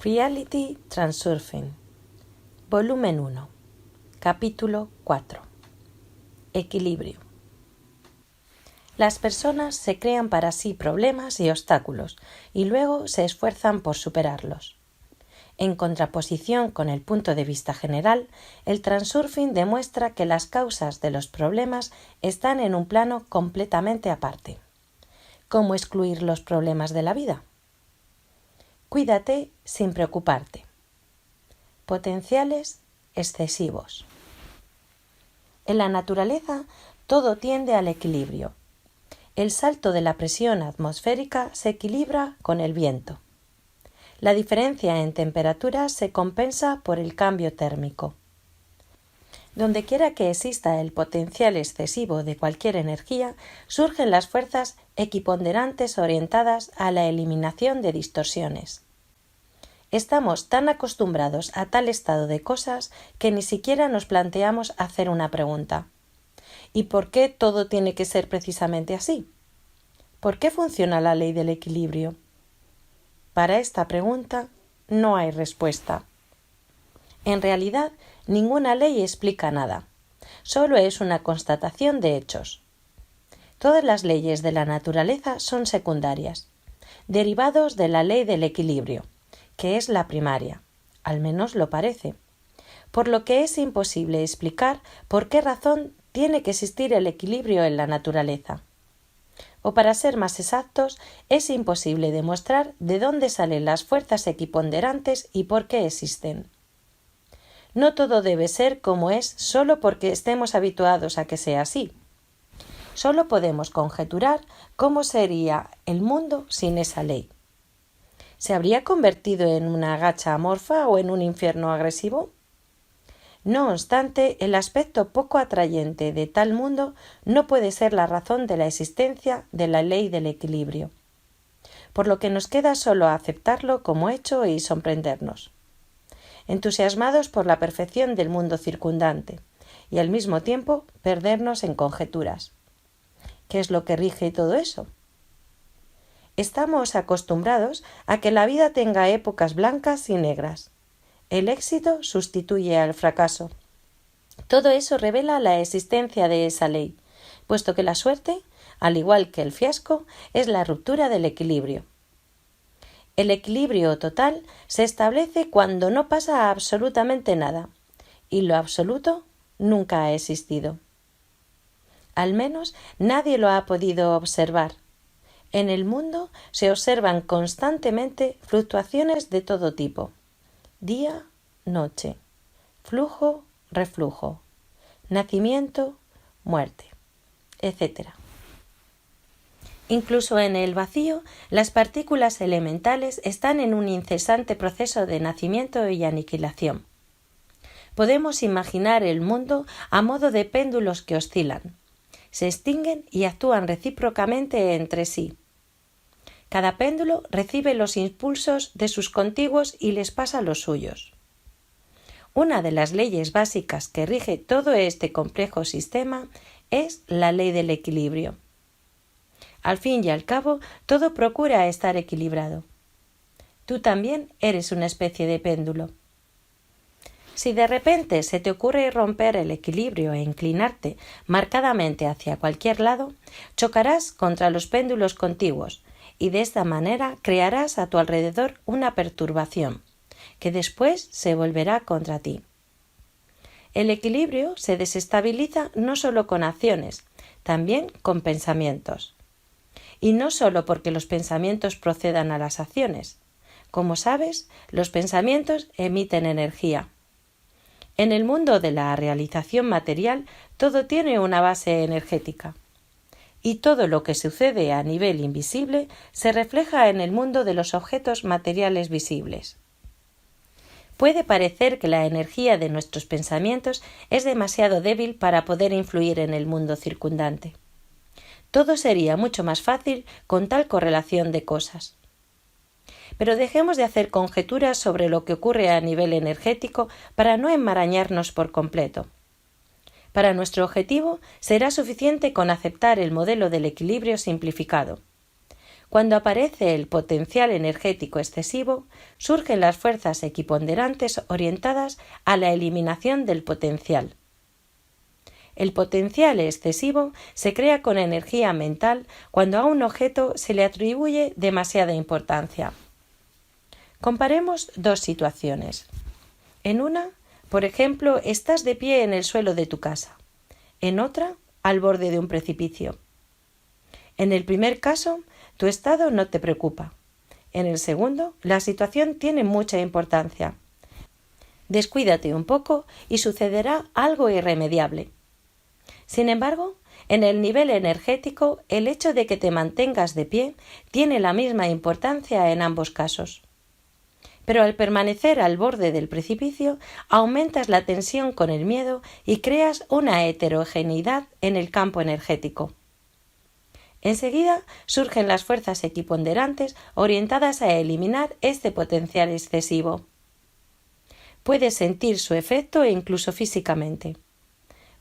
Reality Transurfing, Volumen 1, Capítulo 4. Equilibrio. Las personas se crean para sí problemas y obstáculos y luego se esfuerzan por superarlos. En contraposición con el punto de vista general, el transurfing demuestra que las causas de los problemas están en un plano completamente aparte. ¿Cómo excluir los problemas de la vida? Cuídate sin preocuparte. Potenciales excesivos. En la naturaleza todo tiende al equilibrio. El salto de la presión atmosférica se equilibra con el viento. La diferencia en temperaturas se compensa por el cambio térmico. Dondequiera que exista el potencial excesivo de cualquier energía, surgen las fuerzas equiponderantes orientadas a la eliminación de distorsiones. Estamos tan acostumbrados a tal estado de cosas que ni siquiera nos planteamos hacer una pregunta. ¿Y por qué todo tiene que ser precisamente así? ¿Por qué funciona la ley del equilibrio? Para esta pregunta no hay respuesta. En realidad, ninguna ley explica nada. Solo es una constatación de hechos. Todas las leyes de la naturaleza son secundarias, derivados de la ley del equilibrio, que es la primaria, al menos lo parece, por lo que es imposible explicar por qué razón tiene que existir el equilibrio en la naturaleza. O para ser más exactos, es imposible demostrar de dónde salen las fuerzas equiponderantes y por qué existen. No todo debe ser como es solo porque estemos habituados a que sea así. Solo podemos conjeturar cómo sería el mundo sin esa ley. ¿Se habría convertido en una gacha amorfa o en un infierno agresivo? No obstante, el aspecto poco atrayente de tal mundo no puede ser la razón de la existencia de la ley del equilibrio, por lo que nos queda solo aceptarlo como hecho y sorprendernos, entusiasmados por la perfección del mundo circundante, y al mismo tiempo perdernos en conjeturas. ¿Qué es lo que rige todo eso? Estamos acostumbrados a que la vida tenga épocas blancas y negras. El éxito sustituye al fracaso. Todo eso revela la existencia de esa ley, puesto que la suerte, al igual que el fiasco, es la ruptura del equilibrio. El equilibrio total se establece cuando no pasa absolutamente nada, y lo absoluto nunca ha existido. Al menos nadie lo ha podido observar. En el mundo se observan constantemente fluctuaciones de todo tipo: día, noche, flujo, reflujo, nacimiento, muerte, etc. Incluso en el vacío, las partículas elementales están en un incesante proceso de nacimiento y aniquilación. Podemos imaginar el mundo a modo de péndulos que oscilan, se extinguen y actúan recíprocamente entre sí. Cada péndulo recibe los impulsos de sus contiguos y les pasa los suyos. Una de las leyes básicas que rige todo este complejo sistema es la ley del equilibrio. Al fin y al cabo, todo procura estar equilibrado. Tú también eres una especie de péndulo. Si de repente se te ocurre romper el equilibrio e inclinarte marcadamente hacia cualquier lado, chocarás contra los péndulos contiguos, y de esta manera crearás a tu alrededor una perturbación, que después se volverá contra ti. El equilibrio se desestabiliza no solo con acciones, también con pensamientos. Y no solo porque los pensamientos procedan a las acciones. Como sabes, los pensamientos emiten energía. En el mundo de la realización material, todo tiene una base energética. Y todo lo que sucede a nivel invisible se refleja en el mundo de los objetos materiales visibles. Puede parecer que la energía de nuestros pensamientos es demasiado débil para poder influir en el mundo circundante. Todo sería mucho más fácil con tal correlación de cosas. Pero dejemos de hacer conjeturas sobre lo que ocurre a nivel energético para no enmarañarnos por completo. Para nuestro objetivo será suficiente con aceptar el modelo del equilibrio simplificado. Cuando aparece el potencial energético excesivo, surgen las fuerzas equiponderantes orientadas a la eliminación del potencial. El potencial excesivo se crea con energía mental cuando a un objeto se le atribuye demasiada importancia. Comparemos dos situaciones. En una, por ejemplo, estás de pie en el suelo de tu casa. En otra, al borde de un precipicio. En el primer caso, tu estado no te preocupa. En el segundo, la situación tiene mucha importancia. Descuídate un poco y sucederá algo irremediable. Sin embargo, en el nivel energético, el hecho de que te mantengas de pie tiene la misma importancia en ambos casos. Pero al permanecer al borde del precipicio, aumentas la tensión con el miedo y creas una heterogeneidad en el campo energético. Enseguida surgen las fuerzas equiponderantes orientadas a eliminar este potencial excesivo. Puedes sentir su efecto incluso físicamente.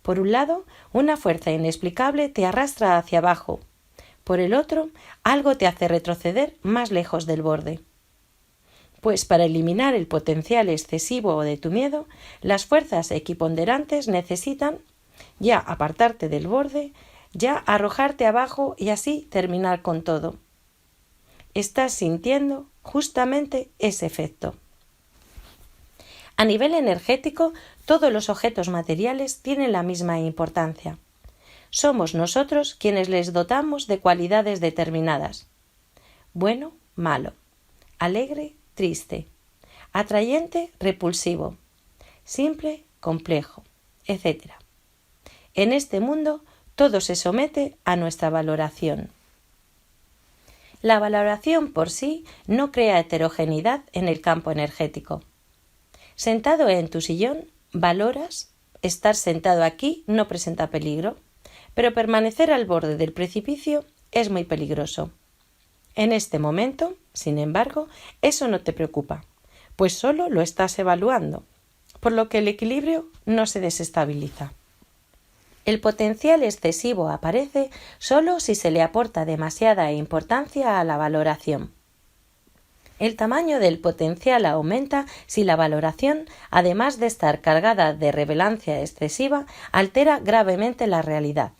Por un lado, una fuerza inexplicable te arrastra hacia abajo. Por el otro, algo te hace retroceder más lejos del borde. Pues para eliminar el potencial excesivo de tu miedo, las fuerzas equiponderantes necesitan ya apartarte del borde, ya arrojarte abajo y así terminar con todo. Estás sintiendo justamente ese efecto. A nivel energético, todos los objetos materiales tienen la misma importancia. Somos nosotros quienes les dotamos de cualidades determinadas. Bueno, malo. Alegre, triste. Atrayente, repulsivo. Simple, complejo, etc. En este mundo, todo se somete a nuestra valoración. La valoración por sí no crea heterogeneidad en el campo energético. Sentado en tu sillón, valoras, estar sentado aquí no presenta peligro, pero permanecer al borde del precipicio es muy peligroso. En este momento, sin embargo, eso no te preocupa, pues solo lo estás evaluando, por lo que el equilibrio no se desestabiliza. El potencial excesivo aparece solo si se le aporta demasiada importancia a la valoración. El tamaño del potencial aumenta si la valoración, además de estar cargada de relevancia excesiva, altera gravemente la realidad.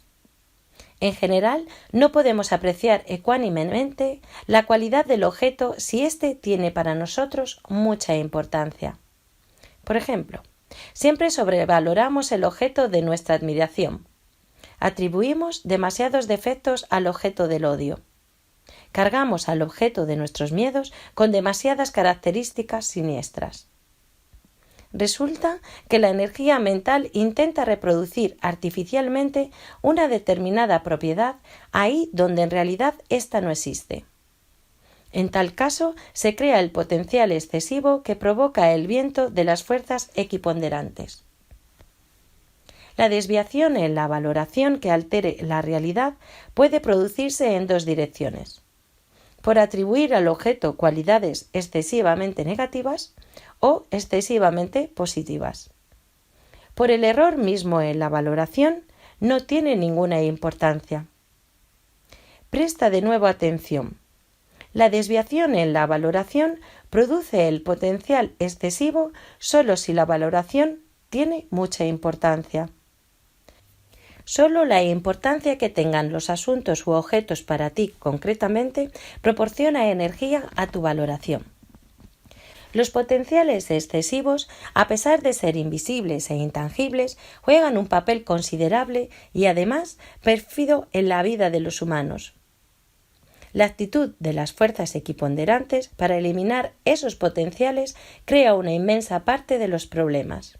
En general, no podemos apreciar ecuánimemente la cualidad del objeto si éste tiene para nosotros mucha importancia. Por ejemplo, siempre sobrevaloramos el objeto de nuestra admiración. Atribuimos demasiados defectos al objeto del odio. Cargamos al objeto de nuestros miedos con demasiadas características siniestras. Resulta que la energía mental intenta reproducir artificialmente una determinada propiedad ahí donde en realidad ésta no existe. En tal caso, se crea el potencial excesivo que provoca el viento de las fuerzas equiponderantes. La desviación en la valoración que altere la realidad puede producirse en dos direcciones: por atribuir al objeto cualidades excesivamente negativas o excesivamente positivas. Por el error mismo en la valoración no tiene ninguna importancia. Presta de nuevo atención. La desviación en la valoración produce el potencial excesivo solo si la valoración tiene mucha importancia. Solo la importancia que tengan los asuntos u objetos para ti concretamente proporciona energía a tu valoración. Los potenciales excesivos, a pesar de ser invisibles e intangibles, juegan un papel considerable y además pérfido en la vida de los humanos. La actitud de las fuerzas equiponderantes para eliminar esos potenciales crea una inmensa parte de los problemas.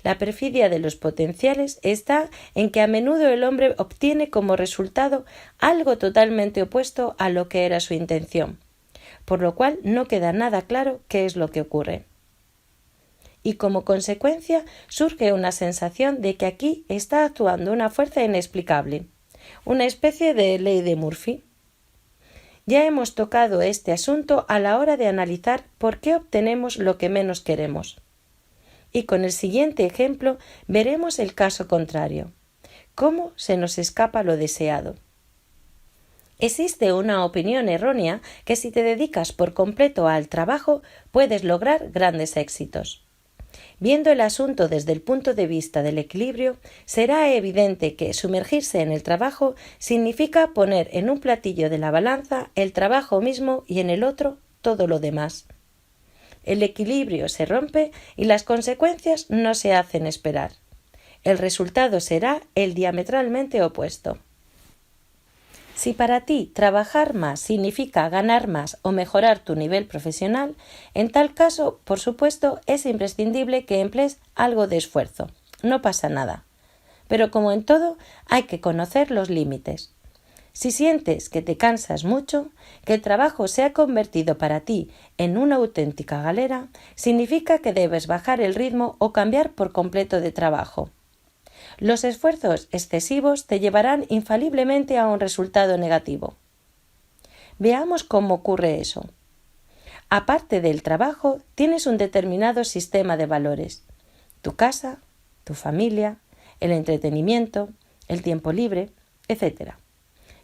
La perfidia de los potenciales está en que a menudo el hombre obtiene como resultado algo totalmente opuesto a lo que era su intención, por lo cual no queda nada claro qué es lo que ocurre. Y como consecuencia surge una sensación de que aquí está actuando una fuerza inexplicable, una especie de ley de Murphy. Ya hemos tocado este asunto a la hora de analizar por qué obtenemos lo que menos queremos. Y con el siguiente ejemplo veremos el caso contrario, cómo se nos escapa lo deseado. Existe una opinión errónea que si te dedicas por completo al trabajo puedes lograr grandes éxitos. Viendo el asunto desde el punto de vista del equilibrio, será evidente que sumergirse en el trabajo significa poner en un platillo de la balanza el trabajo mismo y en el otro todo lo demás. El equilibrio se rompe y las consecuencias no se hacen esperar. El resultado será el diametralmente opuesto. Si para ti trabajar más significa ganar más o mejorar tu nivel profesional, en tal caso, por supuesto, es imprescindible que emplees algo de esfuerzo. No pasa nada. Pero como en todo, hay que conocer los límites. Si sientes que te cansas mucho, que el trabajo se ha convertido para ti en una auténtica galera, significa que debes bajar el ritmo o cambiar por completo de trabajo. Los esfuerzos excesivos te llevarán infaliblemente a un resultado negativo. Veamos cómo ocurre eso. Aparte del trabajo, tienes un determinado sistema de valores. Tu casa, tu familia, el entretenimiento, el tiempo libre, etc.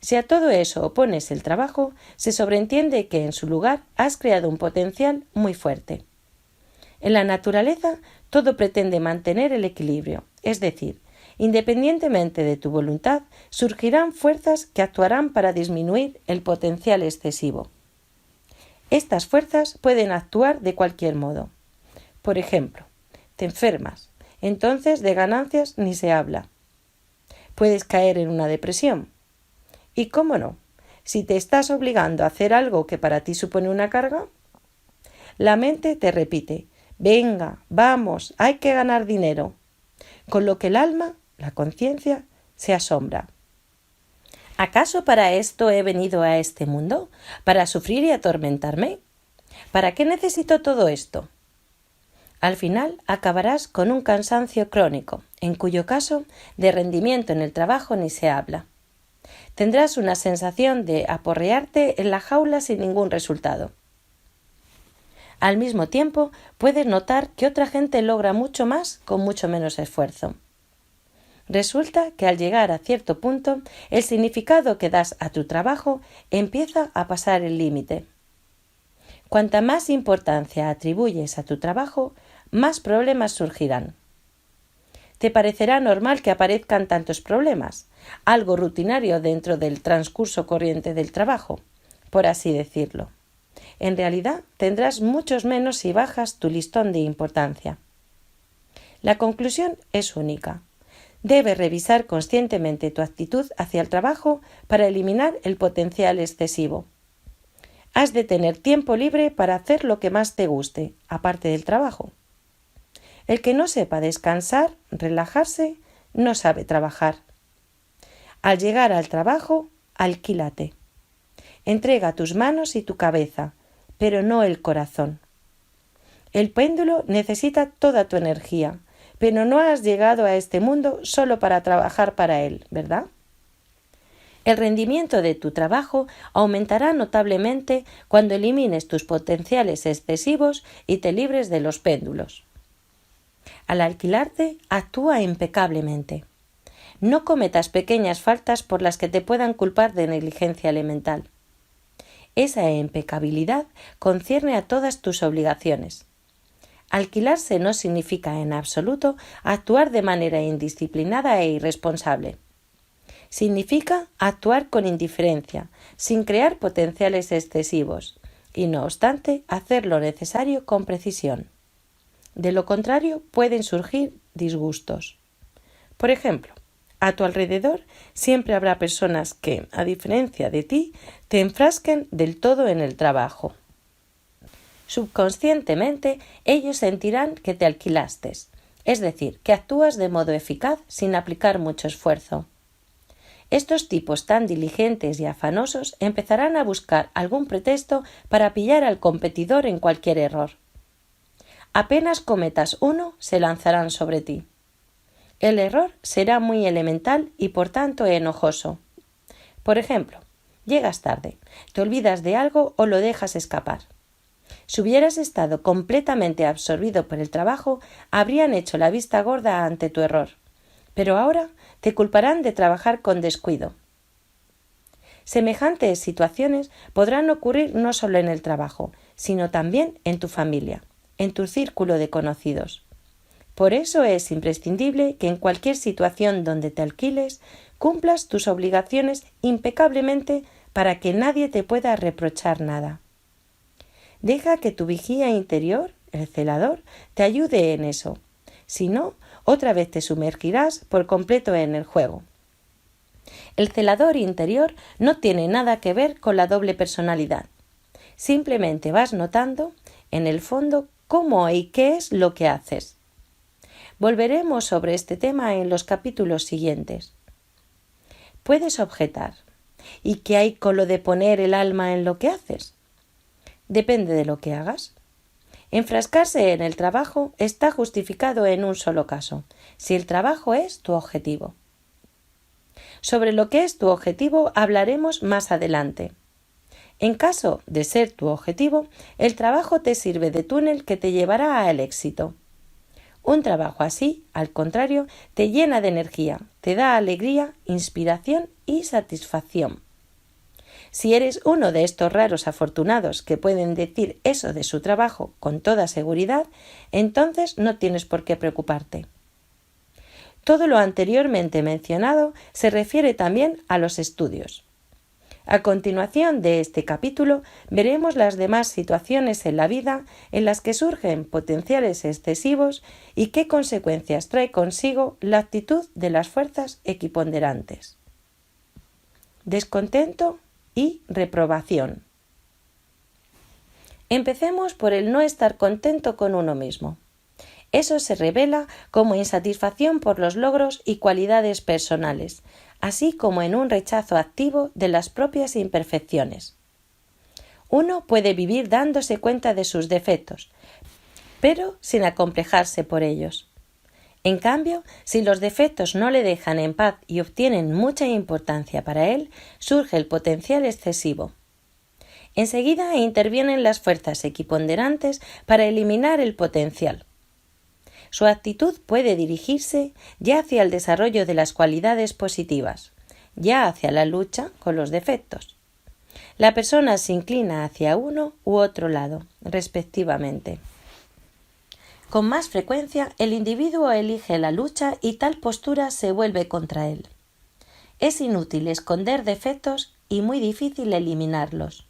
Si a todo eso opones el trabajo, se sobreentiende que en su lugar has creado un potencial muy fuerte. En la naturaleza, todo pretende mantener el equilibrio, es decir, independientemente de tu voluntad, surgirán fuerzas que actuarán para disminuir el potencial excesivo. Estas fuerzas pueden actuar de cualquier modo. Por ejemplo, te enfermas, entonces de ganancias ni se habla. Puedes caer en una depresión. Y cómo no, si te estás obligando a hacer algo que para ti supone una carga, la mente te repite: venga, vamos, hay que ganar dinero. Con lo que el alma, la conciencia, se asombra. ¿Acaso para esto he venido a este mundo? ¿Para sufrir y atormentarme? ¿Para qué necesito todo esto? Al final acabarás con un cansancio crónico, en cuyo caso de rendimiento en el trabajo ni se habla. Tendrás una sensación de aporrearte en la jaula sin ningún resultado. Al mismo tiempo, puedes notar que otra gente logra mucho más con mucho menos esfuerzo. Resulta que al llegar a cierto punto, el significado que das a tu trabajo empieza a pasar el límite. Cuanta más importancia atribuyes a tu trabajo, más problemas surgirán. Te parecerá normal que aparezcan tantos problemas, algo rutinario dentro del transcurso corriente del trabajo, por así decirlo. En realidad, tendrás muchos menos si bajas tu listón de importancia. La conclusión es única. Debes revisar conscientemente tu actitud hacia el trabajo para eliminar el potencial excesivo. Has de tener tiempo libre para hacer lo que más te guste, aparte del trabajo. El que no sepa descansar, relajarse, no sabe trabajar. Al llegar al trabajo, alquílate. Entrega tus manos y tu cabeza, pero no el corazón. El péndulo necesita toda tu energía, pero no has llegado a este mundo solo para trabajar para él, ¿verdad? El rendimiento de tu trabajo aumentará notablemente cuando elimines tus potenciales excesivos y te libres de los péndulos. Al alquilarte, actúa impecablemente. No cometas pequeñas faltas por las que te puedan culpar de negligencia elemental. Esa impecabilidad concierne a todas tus obligaciones. Alquilarse no significa en absoluto actuar de manera indisciplinada e irresponsable. Significa actuar con indiferencia, sin crear potenciales excesivos, y no obstante hacer lo necesario con precisión. De lo contrario pueden surgir disgustos. Por ejemplo, a tu alrededor siempre habrá personas que, a diferencia de ti, te enfrasquen del todo en el trabajo. Subconscientemente, ellos sentirán que te alquilaste, es decir, que actúas de modo eficaz sin aplicar mucho esfuerzo. Estos tipos tan diligentes y afanosos empezarán a buscar algún pretexto para pillar al competidor en cualquier error. Apenas cometas uno, se lanzarán sobre ti. El error será muy elemental y por tanto enojoso. Por ejemplo, llegas tarde, te olvidas de algo o lo dejas escapar. Si hubieras estado completamente absorbido por el trabajo, habrían hecho la vista gorda ante tu error, pero ahora te culparán de trabajar con descuido. Semejantes situaciones podrán ocurrir no solo en el trabajo, sino también en tu familia, en tu círculo de conocidos. Por eso es imprescindible que en cualquier situación donde te alquiles cumplas tus obligaciones impecablemente para que nadie te pueda reprochar nada. Deja que tu vigía interior, el celador, te ayude en eso. Si no, otra vez te sumergirás por completo en el juego. El celador interior no tiene nada que ver con la doble personalidad. Simplemente vas notando, en el fondo, cómo y qué es lo que haces. Volveremos sobre este tema en los capítulos siguientes. Puedes objetar. ¿Y qué hay con lo de poner el alma en lo que haces? Depende de lo que hagas. Enfrascarse en el trabajo está justificado en un solo caso, si el trabajo es tu objetivo. Sobre lo que es tu objetivo hablaremos más adelante. En caso de ser tu objetivo, el trabajo te sirve de túnel que te llevará al éxito. Un trabajo así, al contrario, te llena de energía, te da alegría, inspiración y satisfacción. Si eres uno de estos raros afortunados que pueden decir eso de su trabajo con toda seguridad, entonces no tienes por qué preocuparte. Todo lo anteriormente mencionado se refiere también a los estudios. A continuación de este capítulo veremos las demás situaciones en la vida en las que surgen potenciales excesivos y qué consecuencias trae consigo la actitud de las fuerzas equiponderantes. Descontento y reprobación. Empecemos por el no estar contento con uno mismo. Eso se revela como insatisfacción por los logros y cualidades personales, así como en un rechazo activo de las propias imperfecciones. Uno puede vivir dándose cuenta de sus defectos, pero sin acomplejarse por ellos. En cambio, si los defectos no le dejan en paz y obtienen mucha importancia para él, surge el potencial excesivo. Enseguida intervienen las fuerzas equiponderantes para eliminar el potencial. Su actitud puede dirigirse ya hacia el desarrollo de las cualidades positivas, ya hacia la lucha con los defectos. La persona se inclina hacia uno u otro lado, respectivamente. Con más frecuencia, el individuo elige la lucha y tal postura se vuelve contra él. Es inútil esconder defectos y muy difícil eliminarlos.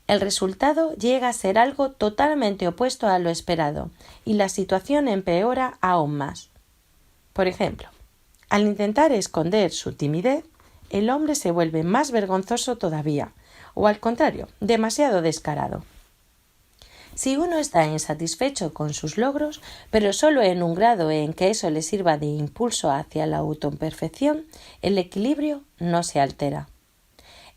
El resultado llega a ser algo totalmente opuesto a lo esperado y la situación empeora aún más. Por ejemplo, al intentar esconder su timidez, el hombre se vuelve más vergonzoso todavía, o al contrario, demasiado descarado. Si uno está insatisfecho con sus logros, pero solo en un grado en que eso le sirva de impulso hacia la autoperfección, el equilibrio no se altera.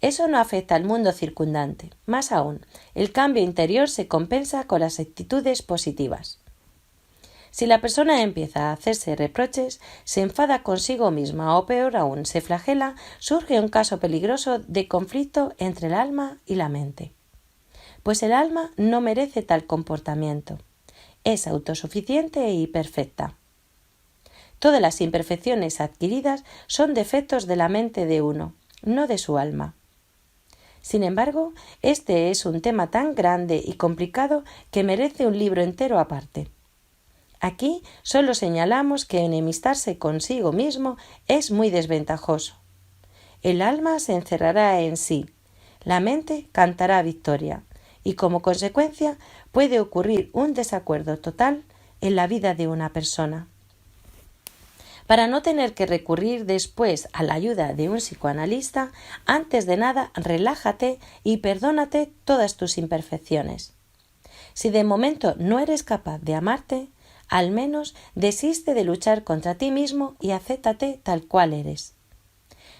Eso no afecta al mundo circundante. Más aún, el cambio interior se compensa con las actitudes positivas. Si la persona empieza a hacerse reproches, se enfada consigo misma o peor aún, se flagela, surge un caso peligroso de conflicto entre el alma y la mente. Pues el alma no merece tal comportamiento. Es autosuficiente y perfecta. Todas las imperfecciones adquiridas son defectos de la mente de uno, no de su alma. Sin embargo, este es un tema tan grande y complicado que merece un libro entero aparte. Aquí solo señalamos que enemistarse consigo mismo es muy desventajoso. El alma se encerrará en sí, la mente cantará victoria, y como consecuencia puede ocurrir un desacuerdo total en la vida de una persona. Para no tener que recurrir después a la ayuda de un psicoanalista, antes de nada relájate y perdónate todas tus imperfecciones. Si de momento no eres capaz de amarte, al menos desiste de luchar contra ti mismo y acéptate tal cual eres.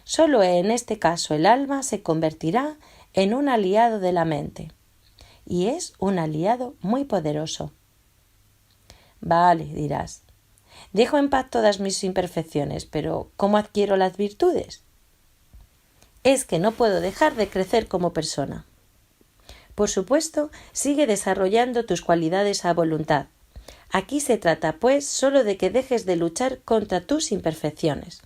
Solo en este caso el alma se convertirá en un aliado de la mente. Y es un aliado muy poderoso. Vale, dirás. Dejo en paz todas mis imperfecciones, pero ¿cómo adquiero las virtudes? Es que no puedo dejar de crecer como persona. Por supuesto, sigue desarrollando tus cualidades a voluntad. Aquí se trata, pues, solo de que dejes de luchar contra tus imperfecciones.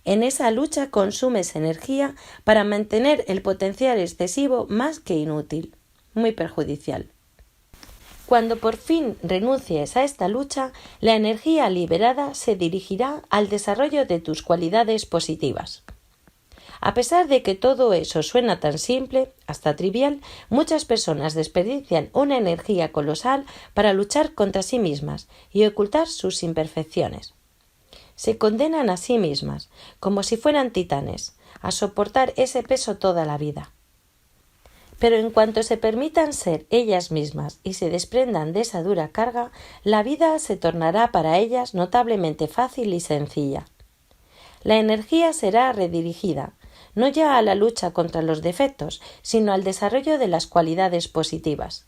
En esa lucha consumes energía para mantener el potencial excesivo más que inútil, muy perjudicial. Cuando por fin renuncies a esta lucha, la energía liberada se dirigirá al desarrollo de tus cualidades positivas. A pesar de que todo eso suena tan simple, hasta trivial, muchas personas desperdician una energía colosal para luchar contra sí mismas y ocultar sus imperfecciones. Se condenan a sí mismas, como si fueran titanes, a soportar ese peso toda la vida. Pero en cuanto se permitan ser ellas mismas y se desprendan de esa dura carga, la vida se tornará para ellas notablemente fácil y sencilla. La energía será redirigida, no ya a la lucha contra los defectos, sino al desarrollo de las cualidades positivas.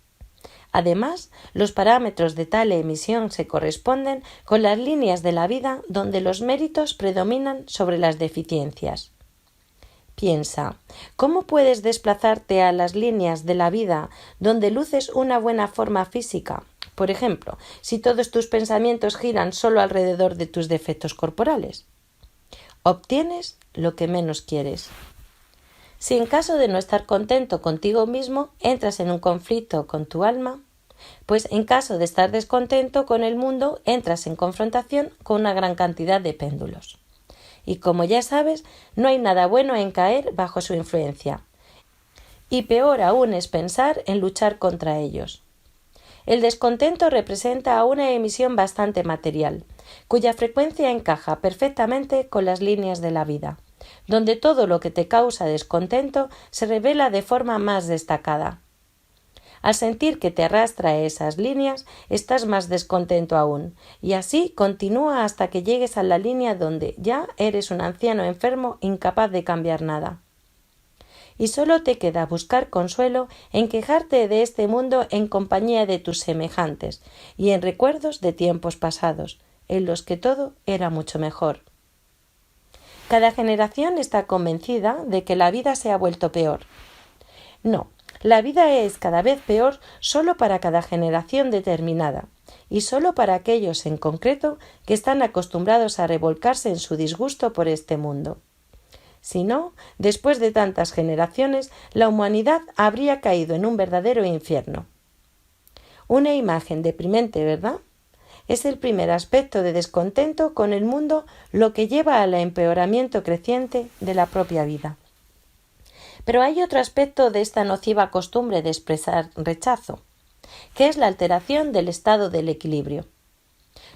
Además, los parámetros de tal emisión se corresponden con las líneas de la vida donde los méritos predominan sobre las deficiencias. Piensa, ¿cómo puedes desplazarte a las líneas de la vida donde luces una buena forma física? Por ejemplo, si todos tus pensamientos giran solo alrededor de tus defectos corporales. Obtienes lo que menos quieres. Si en caso de no estar contento contigo mismo, entras en un conflicto con tu alma, pues en caso de estar descontento con el mundo, entras en confrontación con una gran cantidad de péndulos. Y como ya sabes, no hay nada bueno en caer bajo su influencia. Y peor aún es pensar en luchar contra ellos. El descontento representa una emisión bastante material, cuya frecuencia encaja perfectamente con las líneas de la vida, donde todo lo que te causa descontento se revela de forma más destacada. Al sentir que te arrastra esas líneas, estás más descontento aún, y así continúa hasta que llegues a la línea donde ya eres un anciano enfermo incapaz de cambiar nada. Y solo te queda buscar consuelo en quejarte de este mundo en compañía de tus semejantes y en recuerdos de tiempos pasados, en los que todo era mucho mejor. Cada generación está convencida de que la vida se ha vuelto peor. No. La vida es cada vez peor solo para cada generación determinada y solo para aquellos en concreto que están acostumbrados a revolcarse en su disgusto por este mundo. Si no, después de tantas generaciones, la humanidad habría caído en un verdadero infierno. Una imagen deprimente, ¿verdad? Es el primer aspecto de descontento con el mundo lo que lleva al empeoramiento creciente de la propia vida. Pero hay otro aspecto de esta nociva costumbre de expresar rechazo, que es la alteración del estado del equilibrio.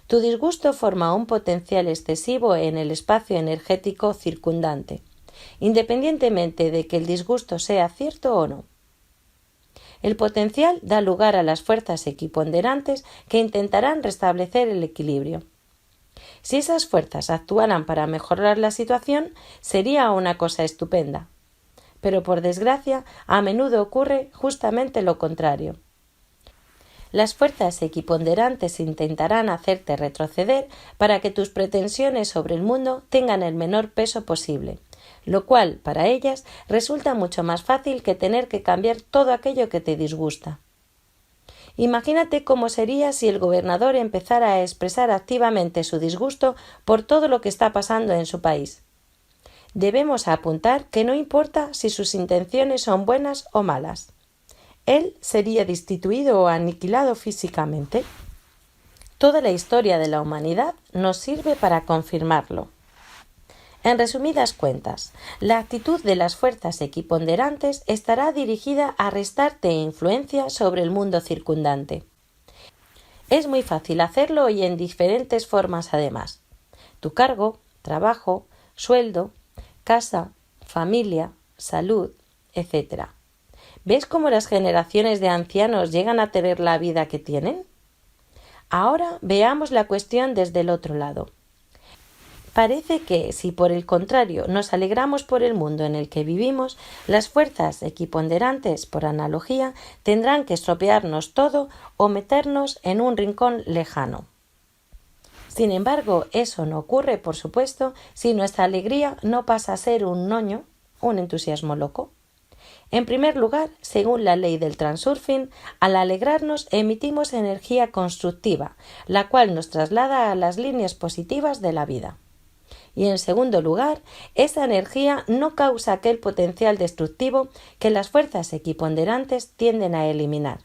Tu disgusto forma un potencial excesivo en el espacio energético circundante, independientemente de que el disgusto sea cierto o no. El potencial da lugar a las fuerzas equiponderantes que intentarán restablecer el equilibrio. Si esas fuerzas actuaran para mejorar la situación, sería una cosa estupenda. Pero por desgracia, a menudo ocurre justamente lo contrario. Las fuerzas equiponderantes intentarán hacerte retroceder para que tus pretensiones sobre el mundo tengan el menor peso posible, lo cual, para ellas, resulta mucho más fácil que tener que cambiar todo aquello que te disgusta. Imagínate cómo sería si el gobernador empezara a expresar activamente su disgusto por todo lo que está pasando en su país. Debemos apuntar que no importa si sus intenciones son buenas o malas. Él sería destituido o aniquilado físicamente. Toda la historia de la humanidad nos sirve para confirmarlo. En resumidas cuentas, la actitud de las fuerzas equiponderantes estará dirigida a restarte influencia sobre el mundo circundante. Es muy fácil hacerlo y en diferentes formas además. Tu cargo, trabajo, sueldo, casa, familia, salud, etc. ¿Ves cómo las generaciones de ancianos llegan a tener la vida que tienen? Ahora veamos la cuestión desde el otro lado. Parece que, si por el contrario nos alegramos por el mundo en el que vivimos, las fuerzas equiponderantes, por analogía, tendrán que estropearnos todo o meternos en un rincón lejano. Sin embargo, eso no ocurre, por supuesto, si nuestra alegría no pasa a ser un noño, un entusiasmo loco. En primer lugar, según la ley del transurfing, al alegrarnos emitimos energía constructiva, la cual nos traslada a las líneas positivas de la vida. Y en segundo lugar, esa energía no causa aquel potencial destructivo que las fuerzas equiponderantes tienden a eliminar.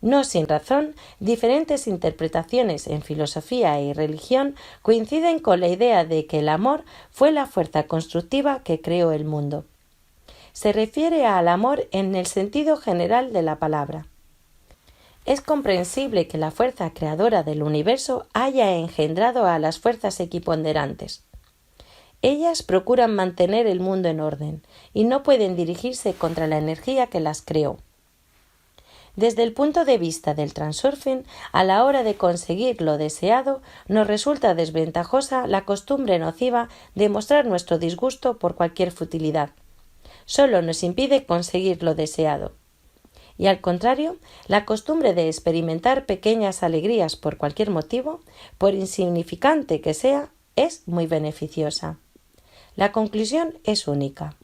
No sin razón, diferentes interpretaciones en filosofía y religión coinciden con la idea de que el amor fue la fuerza constructiva que creó el mundo. Se refiere al amor en el sentido general de la palabra. Es comprensible que la fuerza creadora del universo haya engendrado a las fuerzas equiponderantes. Ellas procuran mantener el mundo en orden y no pueden dirigirse contra la energía que las creó. Desde el punto de vista del transurfing, a la hora de conseguir lo deseado, nos resulta desventajosa la costumbre nociva de mostrar nuestro disgusto por cualquier futilidad. Solo nos impide conseguir lo deseado. Y al contrario, la costumbre de experimentar pequeñas alegrías por cualquier motivo, por insignificante que sea, es muy beneficiosa. La conclusión es única.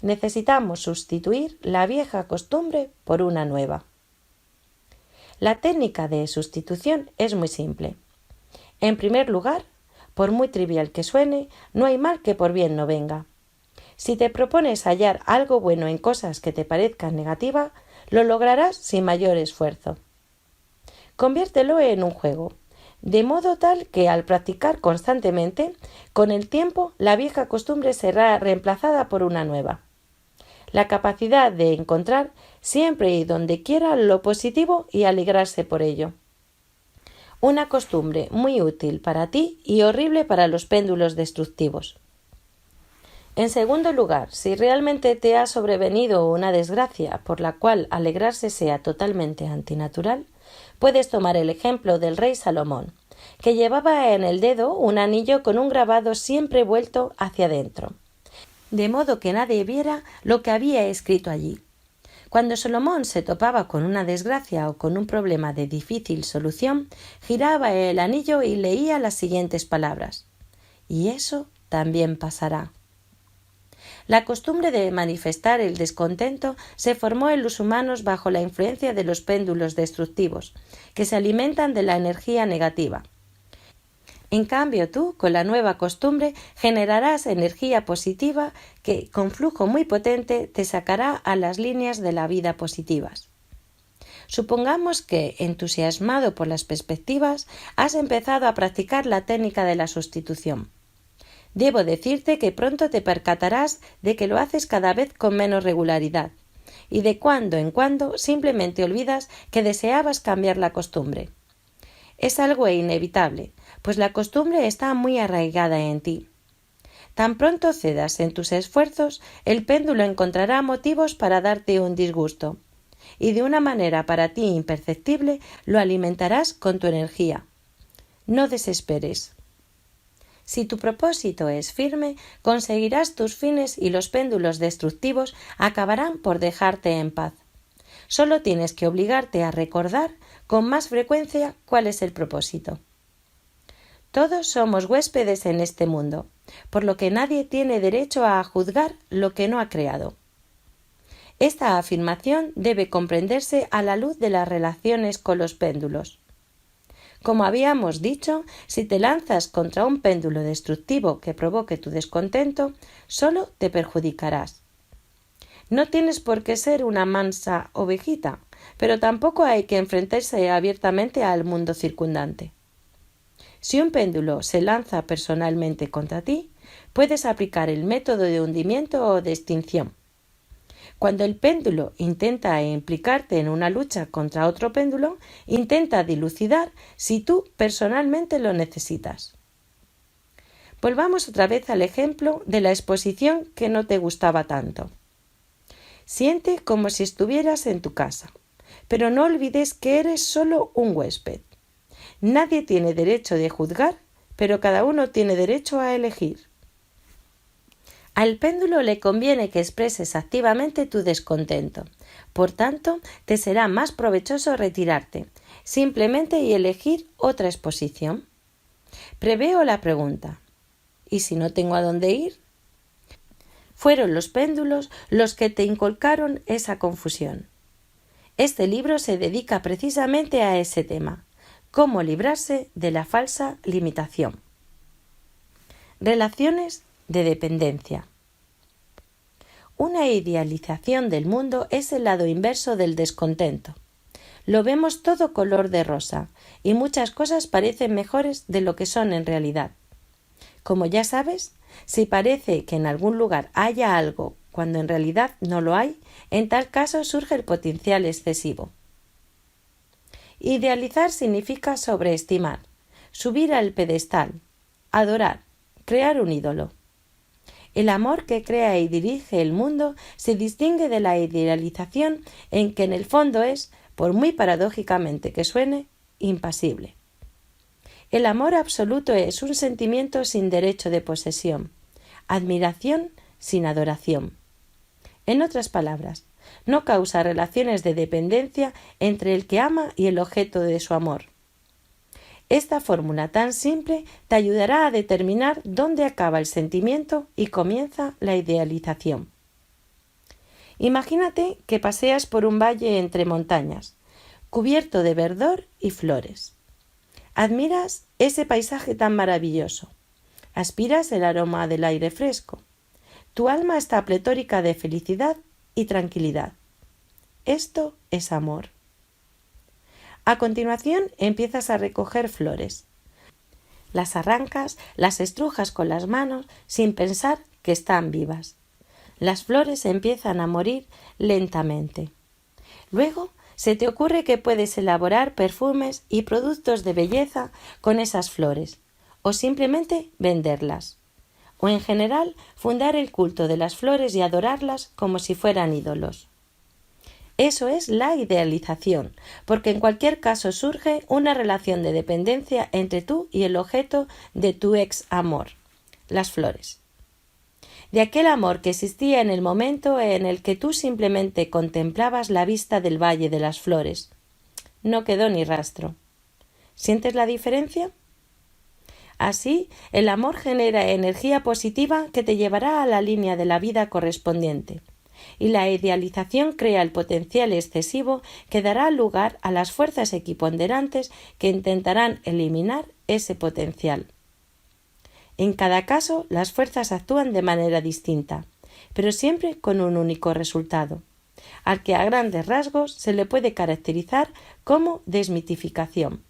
Necesitamos sustituir la vieja costumbre por una nueva. La técnica de sustitución es muy simple. En primer lugar, por muy trivial que suene, no hay mal que por bien no venga. Si te propones hallar algo bueno en cosas que te parezcan negativas, lo lograrás sin mayor esfuerzo. Conviértelo en un juego, de modo tal que al practicar constantemente, con el tiempo la vieja costumbre será reemplazada por una nueva. La capacidad de encontrar siempre y donde quiera lo positivo y alegrarse por ello. Una costumbre muy útil para ti y horrible para los péndulos destructivos. En segundo lugar, si realmente te ha sobrevenido una desgracia por la cual alegrarse sea totalmente antinatural, puedes tomar el ejemplo del rey Salomón, que llevaba en el dedo un anillo con un grabado siempre vuelto hacia adentro, de modo que nadie viera lo que había escrito allí. Cuando Salomón se topaba con una desgracia o con un problema de difícil solución, giraba el anillo y leía las siguientes palabras: «Y eso también pasará». La costumbre de manifestar el descontento se formó en los humanos bajo la influencia de los péndulos destructivos, que se alimentan de la energía negativa. En cambio, tú, con la nueva costumbre, generarás energía positiva que, con flujo muy potente, te sacará a las líneas de la vida positivas. Supongamos que, entusiasmado por las perspectivas, has empezado a practicar la técnica de la sustitución. Debo decirte que pronto te percatarás de que lo haces cada vez con menos regularidad, y de cuando en cuando simplemente olvidas que deseabas cambiar la costumbre. Es algo inevitable, pues la costumbre está muy arraigada en ti. Tan pronto cedas en tus esfuerzos, el péndulo encontrará motivos para darte un disgusto, y de una manera para ti imperceptible lo alimentarás con tu energía. No desesperes. Si tu propósito es firme, conseguirás tus fines y los péndulos destructivos acabarán por dejarte en paz. Solo tienes que obligarte a recordar con más frecuencia cuál es el propósito. Todos somos huéspedes en este mundo, por lo que nadie tiene derecho a juzgar lo que no ha creado. Esta afirmación debe comprenderse a la luz de las relaciones con los péndulos. Como habíamos dicho, si te lanzas contra un péndulo destructivo que provoque tu descontento, solo te perjudicarás. No tienes por qué ser una mansa ovejita, pero tampoco hay que enfrentarse abiertamente al mundo circundante. Si un péndulo se lanza personalmente contra ti, puedes aplicar el método de hundimiento o de extinción. Cuando el péndulo intenta implicarte en una lucha contra otro péndulo, intenta dilucidar si tú personalmente lo necesitas. Volvamos otra vez al ejemplo de la exposición que no te gustaba tanto. Siente como si estuvieras en tu casa, pero no olvides que eres solo un huésped. Nadie tiene derecho de juzgar, pero cada uno tiene derecho a elegir. Al péndulo le conviene que expreses activamente tu descontento. Por tanto, te será más provechoso retirarte, simplemente y elegir otra exposición. Preveo la pregunta: ¿y si no tengo a dónde ir? Fueron los péndulos los que te inculcaron esa confusión. Este libro se dedica precisamente a ese tema: cómo librarse de la falsa limitación. Relaciones de dependencia. Una idealización del mundo es el lado inverso del descontento. Lo vemos todo color de rosa y muchas cosas parecen mejores de lo que son en realidad. Como ya sabes, si parece que en algún lugar haya algo cuando en realidad no lo hay, en tal caso surge el potencial excesivo. Idealizar significa sobreestimar, subir al pedestal, adorar, crear un ídolo. El amor que crea y dirige el mundo se distingue de la idealización en que en el fondo es, por muy paradójicamente que suene, impasible. El amor absoluto es un sentimiento sin derecho de posesión, admiración sin adoración. En otras palabras, no causa relaciones de dependencia entre el que ama y el objeto de su amor. Esta fórmula tan simple te ayudará a determinar dónde acaba el sentimiento y comienza la idealización. Imagínate que paseas por un valle entre montañas, cubierto de verdor y flores. Admiras ese paisaje tan maravilloso. Aspiras el aroma del aire fresco. Tu alma está pletórica de felicidad y tranquilidad. Esto es amor. A continuación empiezas a recoger flores. Las arrancas, las estrujas con las manos sin pensar que están vivas. Las flores empiezan a morir lentamente. Luego se te ocurre que puedes elaborar perfumes y productos de belleza con esas flores, o simplemente venderlas, o en general fundar el culto de las flores y adorarlas como si fueran ídolos. Eso es la idealización, porque en cualquier caso surge una relación de dependencia entre tú y el objeto de tu ex amor, las flores. De aquel amor que existía en el momento en el que tú simplemente contemplabas la vista del valle de las flores. No quedó ni rastro. ¿Sientes la diferencia? Así, el amor genera energía positiva que te llevará a la línea de la vida correspondiente. Y la idealización crea el potencial excesivo que dará lugar a las fuerzas equiponderantes que intentarán eliminar ese potencial. En cada caso, las fuerzas actúan de manera distinta, pero siempre con un único resultado, al que a grandes rasgos se le puede caracterizar como desmitificación.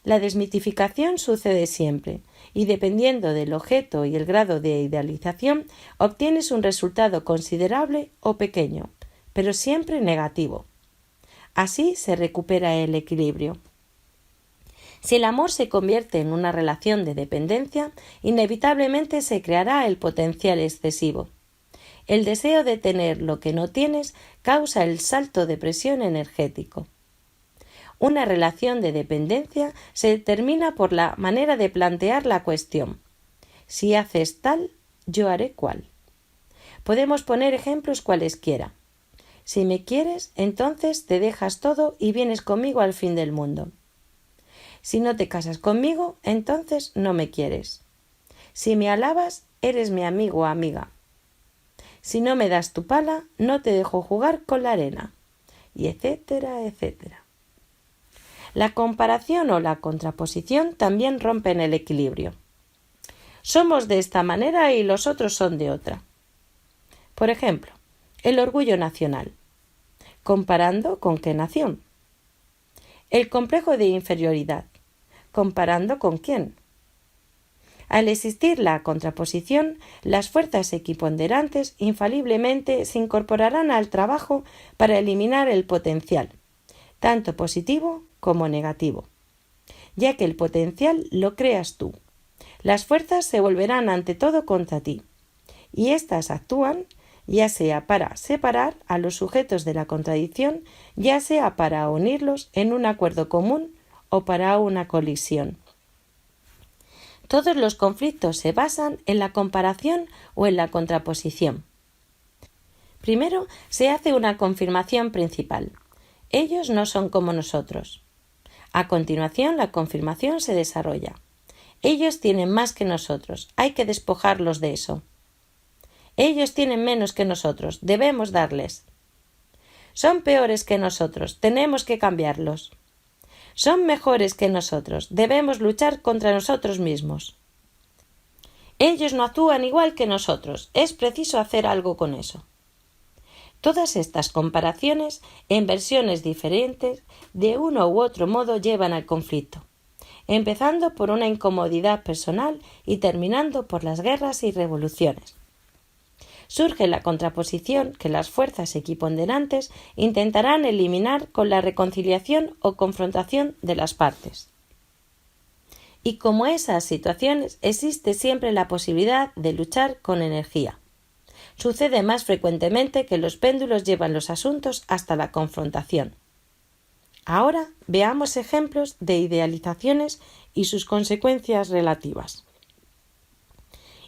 La desmitificación sucede siempre, y dependiendo del objeto y el grado de idealización, obtienes un resultado considerable o pequeño, pero siempre negativo. Así se recupera el equilibrio. Si el amor se convierte en una relación de dependencia, inevitablemente se creará el potencial excesivo. El deseo de tener lo que no tienes causa el salto de presión energético. Una relación de dependencia se determina por la manera de plantear la cuestión. Si haces tal, yo haré cual. Podemos poner ejemplos cualesquiera. Si me quieres, entonces te dejas todo y vienes conmigo al fin del mundo. Si no te casas conmigo, entonces no me quieres. Si me alabas, eres mi amigo o amiga. Si no me das tu pala, no te dejo jugar con la arena. Y etcétera, etcétera. La comparación o la contraposición también rompen el equilibrio. Somos de esta manera y los otros son de otra. Por ejemplo, el orgullo nacional. ¿Comparando con qué nación? El complejo de inferioridad. ¿Comparando con quién? Al existir la contraposición, las fuerzas equiponderantes infaliblemente se incorporarán al trabajo para eliminar el potencial, tanto positivo como negativo, ya que el potencial lo creas tú. Las fuerzas se volverán ante todo contra ti, y éstas actúan ya sea para separar a los sujetos de la contradicción, ya sea para unirlos en un acuerdo común o para una colisión. Todos los conflictos se basan en la comparación o en la contraposición. Primero se hace una confirmación principal. Ellos no son como nosotros. A continuación, la confirmación se desarrolla. Ellos tienen más que nosotros, hay que despojarlos de eso. Ellos tienen menos que nosotros, debemos darles. Son peores que nosotros, tenemos que cambiarlos. Son mejores que nosotros, debemos luchar contra nosotros mismos. Ellos no actúan igual que nosotros. Es preciso hacer algo con eso. Todas estas comparaciones, en versiones diferentes, de uno u otro modo llevan al conflicto, empezando por una incomodidad personal y terminando por las guerras y revoluciones. Surge la contraposición que las fuerzas equiponderantes intentarán eliminar con la reconciliación o confrontación de las partes. Y como esas situaciones, existe siempre la posibilidad de luchar con energía. Sucede más frecuentemente que los péndulos llevan los asuntos hasta la confrontación. Ahora veamos ejemplos de idealizaciones y sus consecuencias relativas.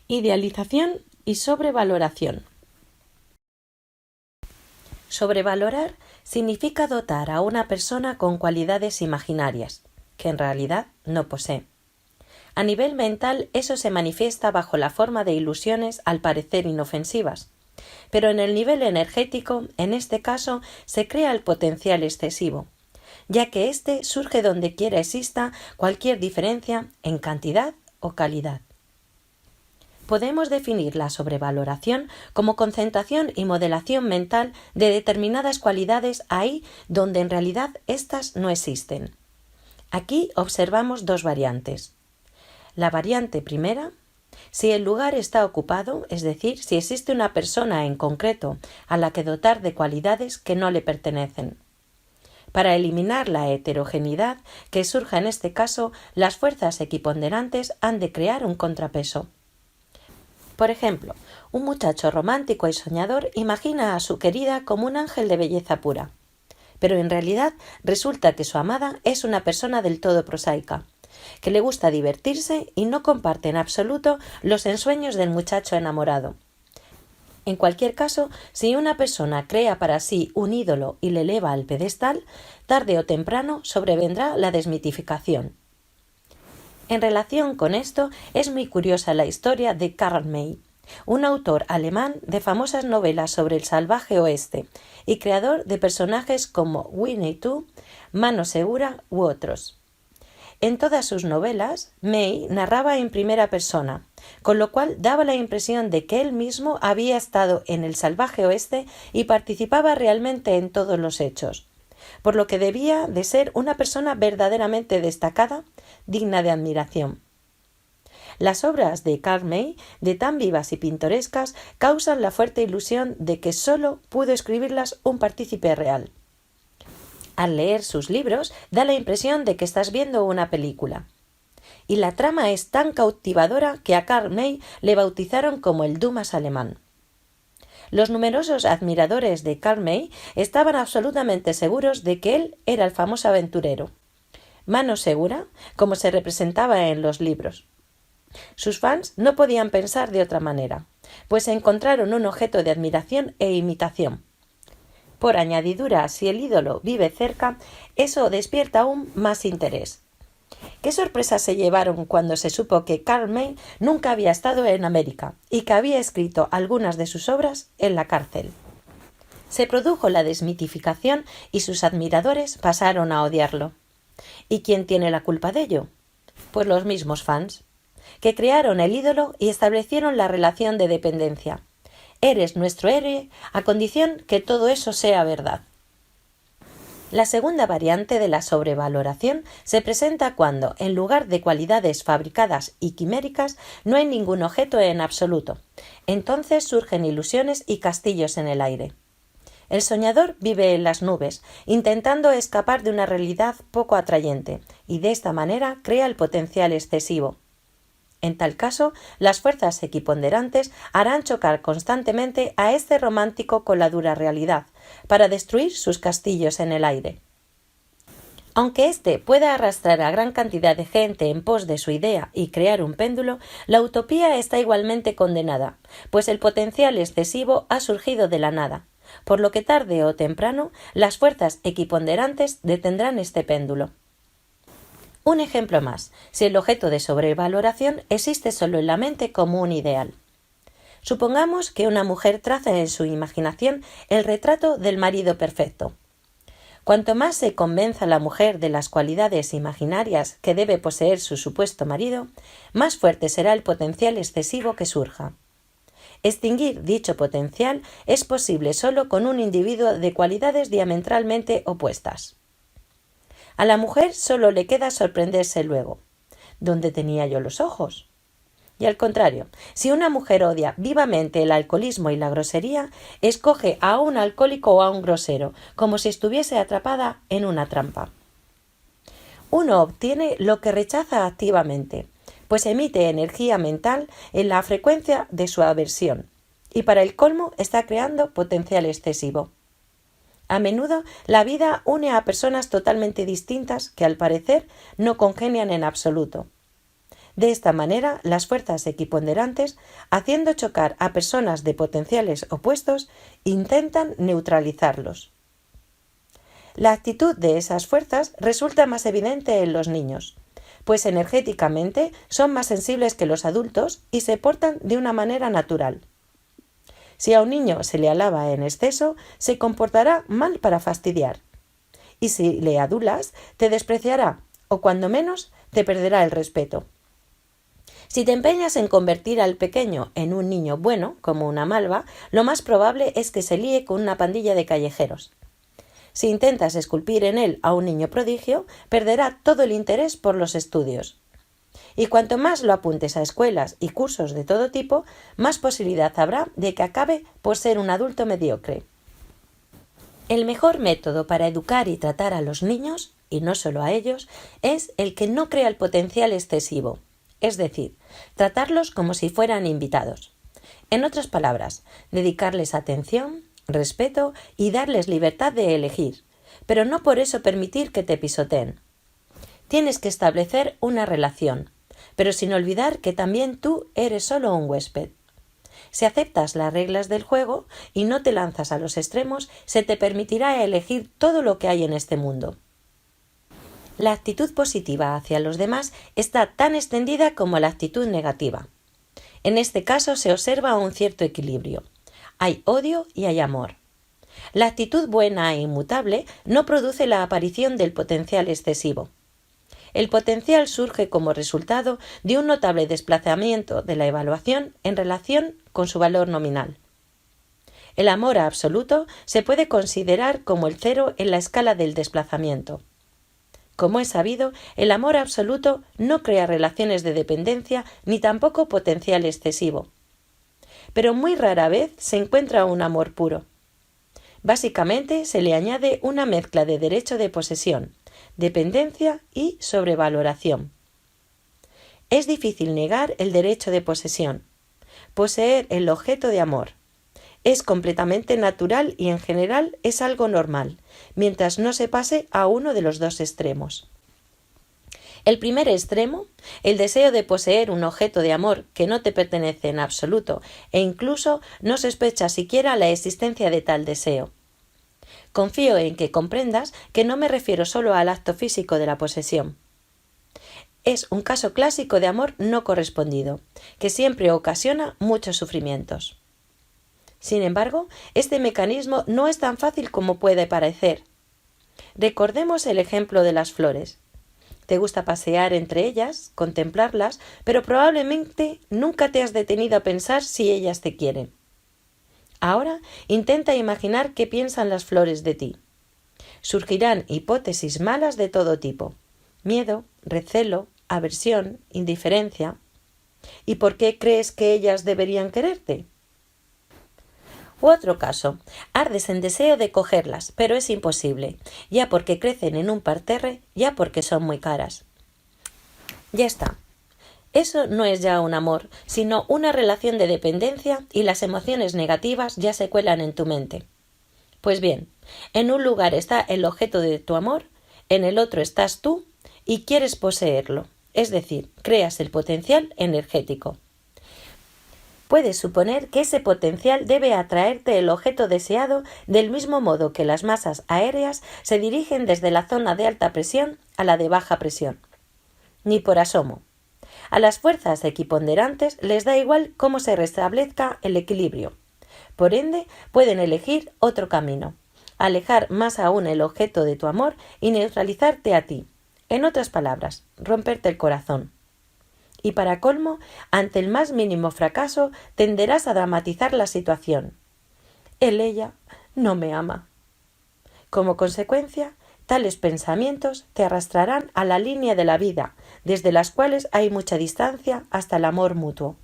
Idealización y sobrevaloración. Sobrevalorar significa dotar a una persona con cualidades imaginarias, que en realidad no posee. A nivel mental eso se manifiesta bajo la forma de ilusiones al parecer inofensivas, pero en el nivel energético, en este caso, se crea el potencial excesivo, ya que éste surge donde quiera exista cualquier diferencia en cantidad o calidad. Podemos definir la sobrevaloración como concentración y modelación mental de determinadas cualidades ahí donde en realidad éstas no existen. Aquí observamos dos variantes. La variante primera, si el lugar está ocupado, es decir, si existe una persona en concreto a la que dotar de cualidades que no le pertenecen. Para eliminar la heterogeneidad que surja en este caso, las fuerzas equiponderantes han de crear un contrapeso. Por ejemplo, un muchacho romántico y soñador imagina a su querida como un ángel de belleza pura, pero en realidad resulta que su amada es una persona del todo prosaica, que le gusta divertirse y no comparte en absoluto los ensueños del muchacho enamorado. En cualquier caso, si una persona crea para sí un ídolo y le eleva al pedestal, tarde o temprano sobrevendrá la desmitificación. En relación con esto, es muy curiosa la historia de Karl May, un autor alemán de famosas novelas sobre el salvaje oeste y creador de personajes como Winnie Pooh, Mano Segura u otros. En todas sus novelas, May narraba en primera persona, con lo cual daba la impresión de que él mismo había estado en el salvaje oeste y participaba realmente en todos los hechos, por lo que debía de ser una persona verdaderamente destacada, digna de admiración. Las obras de Karl May, de tan vivas y pintorescas, causan la fuerte ilusión de que sólo pudo escribirlas un partícipe real. Al leer sus libros, da la impresión de que estás viendo una película. Y la trama es tan cautivadora que a Karl May le bautizaron como el Dumas alemán. Los numerosos admiradores de Karl May estaban absolutamente seguros de que él era el famoso aventurero, Mano Segura, como se representaba en los libros. Sus fans no podían pensar de otra manera, pues encontraron un objeto de admiración e imitación. Por añadidura, si el ídolo vive cerca, eso despierta aún más interés. ¿Qué sorpresa se llevaron cuando se supo que Karl May nunca había estado en América y que había escrito algunas de sus obras en la cárcel? Se produjo la desmitificación y sus admiradores pasaron a odiarlo. ¿Y quién tiene la culpa de ello? Pues los mismos fans, que crearon el ídolo y establecieron la relación de dependencia. Eres nuestro héroe a condición que todo eso sea verdad. La segunda variante de la sobrevaloración se presenta cuando, en lugar de cualidades fabricadas y quiméricas, no hay ningún objeto en absoluto. Entonces surgen ilusiones y castillos en el aire. El soñador vive en las nubes, intentando escapar de una realidad poco atrayente, y de esta manera crea el potencial excesivo. En tal caso, las fuerzas equiponderantes harán chocar constantemente a este romántico con la dura realidad, para destruir sus castillos en el aire. Aunque éste pueda arrastrar a gran cantidad de gente en pos de su idea y crear un péndulo, la utopía está igualmente condenada, pues el potencial excesivo ha surgido de la nada, por lo que tarde o temprano las fuerzas equiponderantes detendrán este péndulo. Un ejemplo más, si el objeto de sobrevaloración existe solo en la mente como un ideal. Supongamos que una mujer traza en su imaginación el retrato del marido perfecto. Cuanto más se convenza a la mujer de las cualidades imaginarias que debe poseer su supuesto marido, más fuerte será el potencial excesivo que surja. Extinguir dicho potencial es posible solo con un individuo de cualidades diametralmente opuestas. A la mujer solo le queda sorprenderse luego. ¿Dónde tenía yo los ojos? Y al contrario, si una mujer odia vivamente el alcoholismo y la grosería, escoge a un alcohólico o a un grosero, como si estuviese atrapada en una trampa. Uno obtiene lo que rechaza activamente, pues emite energía mental en la frecuencia de su aversión, y para el colmo está creando potencial excesivo. A menudo la vida une a personas totalmente distintas que al parecer no congenian en absoluto. De esta manera, las fuerzas equiponderantes, haciendo chocar a personas de potenciales opuestos, intentan neutralizarlos. La actitud de esas fuerzas resulta más evidente en los niños, pues energéticamente son más sensibles que los adultos y se portan de una manera natural. Si a un niño se le alaba en exceso, se comportará mal para fastidiar. Y si le adulas, te despreciará, o cuando menos, te perderá el respeto. Si te empeñas en convertir al pequeño en un niño bueno, como una malva, lo más probable es que se líe con una pandilla de callejeros. Si intentas esculpir en él a un niño prodigio, perderá todo el interés por los estudios. Y cuanto más lo apuntes a escuelas y cursos de todo tipo, más posibilidad habrá de que acabe por ser un adulto mediocre. El mejor método para educar y tratar a los niños, y no solo a ellos, es el que no crea el potencial excesivo, es decir, tratarlos como si fueran invitados. En otras palabras, dedicarles atención, respeto y darles libertad de elegir, pero no por eso permitir que te pisoteen. Tienes que establecer una relación, pero sin olvidar que también tú eres solo un huésped. Si aceptas las reglas del juego y no te lanzas a los extremos, se te permitirá elegir todo lo que hay en este mundo. La actitud positiva hacia los demás está tan extendida como la actitud negativa. En este caso se observa un cierto equilibrio. Hay odio y hay amor. La actitud buena e inmutable no produce la aparición del potencial excesivo. El potencial surge como resultado de un notable desplazamiento de la evaluación en relación con su valor nominal. El amor absoluto se puede considerar como el cero en la escala del desplazamiento. Como es sabido, el amor absoluto no crea relaciones de dependencia ni tampoco potencial excesivo. Pero muy rara vez se encuentra un amor puro. Básicamente se le añade una mezcla de derecho de posesión, dependencia y sobrevaloración. Es difícil negar el derecho de posesión, poseer el objeto de amor. Es completamente natural y en general es algo normal, mientras no se pase a uno de los dos extremos. El primer extremo, el deseo de poseer un objeto de amor que no te pertenece en absoluto e incluso no sospecha siquiera la existencia de tal deseo. Confío en que comprendas que no me refiero solo al acto físico de la posesión. Es un caso clásico de amor no correspondido, que siempre ocasiona muchos sufrimientos. Sin embargo, este mecanismo no es tan fácil como puede parecer. Recordemos el ejemplo de las flores. Te gusta pasear entre ellas, contemplarlas, pero probablemente nunca te has detenido a pensar si ellas te quieren. Ahora intenta imaginar qué piensan las flores de ti. Surgirán hipótesis malas de todo tipo: miedo, recelo, aversión, indiferencia. ¿Y por qué crees que ellas deberían quererte? U otro caso, ardes en deseo de cogerlas, pero es imposible, ya porque crecen en un parterre, ya porque son muy caras. Ya está. Eso no es ya un amor, sino una relación de dependencia y las emociones negativas ya se cuelan en tu mente. Pues bien, en un lugar está el objeto de tu amor, en el otro estás tú y quieres poseerlo, es decir, creas el potencial energético. Puedes suponer que ese potencial debe atraerte el objeto deseado del mismo modo que las masas aéreas se dirigen desde la zona de alta presión a la de baja presión. Ni por asomo. A las fuerzas equiponderantes les da igual cómo se restablezca el equilibrio. Por ende, pueden elegir otro camino. alejar más aún el objeto de tu amor y neutralizarte a ti. En otras palabras, romperte el corazón. Y para colmo, ante el más mínimo fracaso, tenderás a dramatizar la situación. Ella no me ama. Como consecuencia, tales pensamientos te arrastrarán a la línea de la vida, desde las cuales hay mucha distancia hasta el amor mutuo.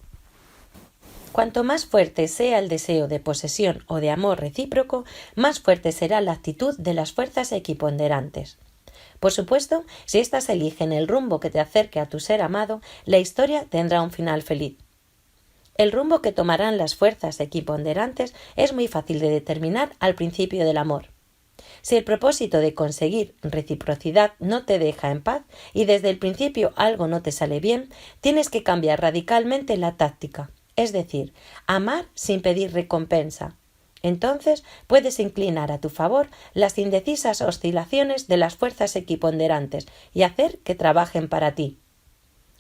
Cuanto más fuerte sea el deseo de posesión o de amor recíproco, más fuerte será la actitud de las fuerzas equiponderantes. Por supuesto, si éstas eligen el rumbo que te acerque a tu ser amado, la historia tendrá un final feliz. El rumbo que tomarán las fuerzas equiponderantes es muy fácil de determinar al principio del amor. Si el propósito de conseguir reciprocidad no te deja en paz y desde el principio algo no te sale bien, tienes que cambiar radicalmente la táctica, es decir, amar sin pedir recompensa. Entonces puedes inclinar a tu favor las indecisas oscilaciones de las fuerzas equiponderantes y hacer que trabajen para ti.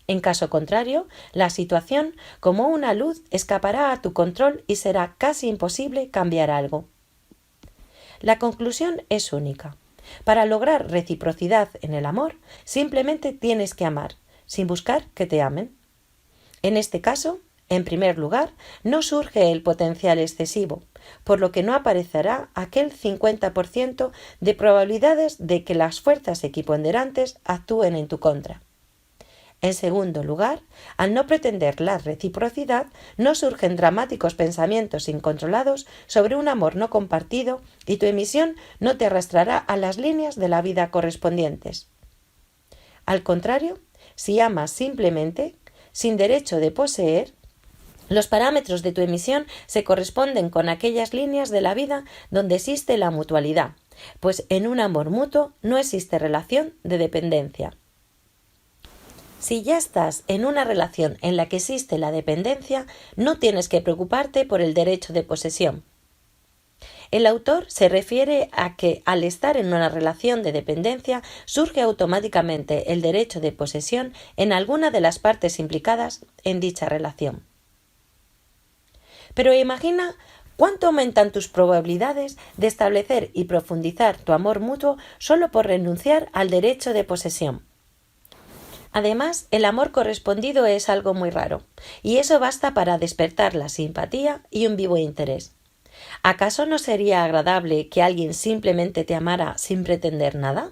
En caso contrario, la situación, como una luz, escapará a tu control y será casi imposible cambiar algo. La conclusión es única. Para lograr reciprocidad en el amor, simplemente tienes que amar, sin buscar que te amen. En este caso, en primer lugar, no surge el potencial excesivo, por lo que no aparecerá aquel 50% de probabilidades de que las fuerzas equiponderantes actúen en tu contra. En segundo lugar, al no pretender la reciprocidad, no surgen dramáticos pensamientos incontrolados sobre un amor no compartido y tu emisión no te arrastrará a las líneas de la vida correspondientes. Al contrario, si amas simplemente, sin derecho de poseer, los parámetros de tu emisión se corresponden con aquellas líneas de la vida donde existe la mutualidad, pues en un amor mutuo no existe relación de dependencia. Si ya estás en una relación en la que existe la dependencia, no tienes que preocuparte por el derecho de posesión. El autor se refiere a que al estar en una relación de dependencia surge automáticamente el derecho de posesión en alguna de las partes implicadas en dicha relación. Pero imagina cuánto aumentan tus probabilidades de establecer y profundizar tu amor mutuo solo por renunciar al derecho de posesión. Además, el amor correspondido es algo muy raro, y eso basta para despertar la simpatía y un vivo interés. ¿Acaso no sería agradable que alguien simplemente te amara sin pretender nada?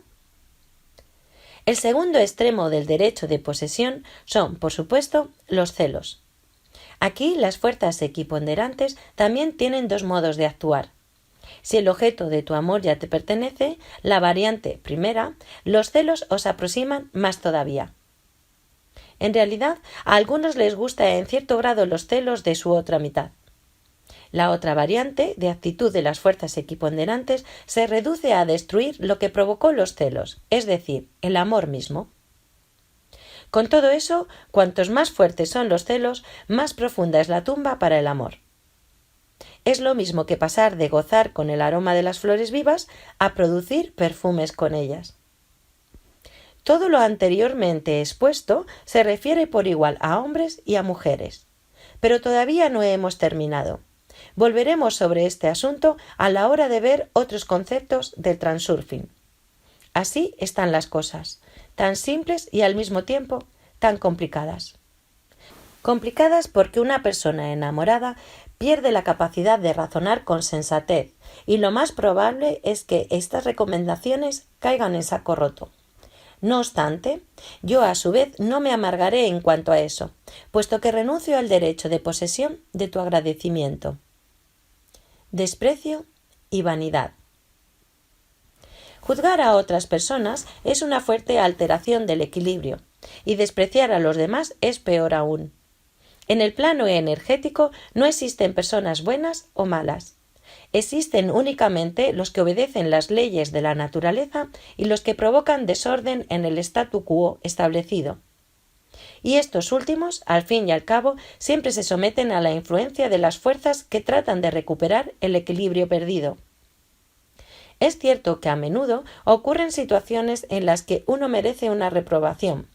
El segundo extremo del derecho de posesión son, por supuesto, los celos. Aquí las fuerzas equiponderantes también tienen dos modos de actuar. Si el objeto de tu amor ya te pertenece, la variante primera, los celos os aproximan más todavía. En realidad, a algunos les gusta en cierto grado los celos de su otra mitad. La otra variante, de actitud de las fuerzas equiponderantes, se reduce a destruir lo que provocó los celos, es decir, el amor mismo. Con todo eso, cuantos más fuertes son los celos, más profunda es la tumba para el amor. Es lo mismo que pasar de gozar con el aroma de las flores vivas a producir perfumes con ellas. Todo lo anteriormente expuesto se refiere por igual a hombres y a mujeres. Pero todavía no hemos terminado. Volveremos sobre este asunto a la hora de ver otros conceptos del transurfing. Así están las cosas, tan simples y al mismo tiempo tan complicadas. Complicadas porque una persona enamorada pierde la capacidad de razonar con sensatez y lo más probable es que estas recomendaciones caigan en saco roto. No obstante, yo a su vez no me amargaré en cuanto a eso, puesto que renuncio al derecho de posesión de tu agradecimiento. Desprecio y vanidad. Juzgar a otras personas es una fuerte alteración del equilibrio, y despreciar a los demás es peor aún. En el plano energético no existen personas buenas o malas. Existen únicamente los que obedecen las leyes de la naturaleza y los que provocan desorden en el statu quo establecido. Y estos últimos, al fin y al cabo, siempre se someten a la influencia de las fuerzas que tratan de recuperar el equilibrio perdido. Es cierto que a menudo ocurren situaciones en las que uno merece una reprobación,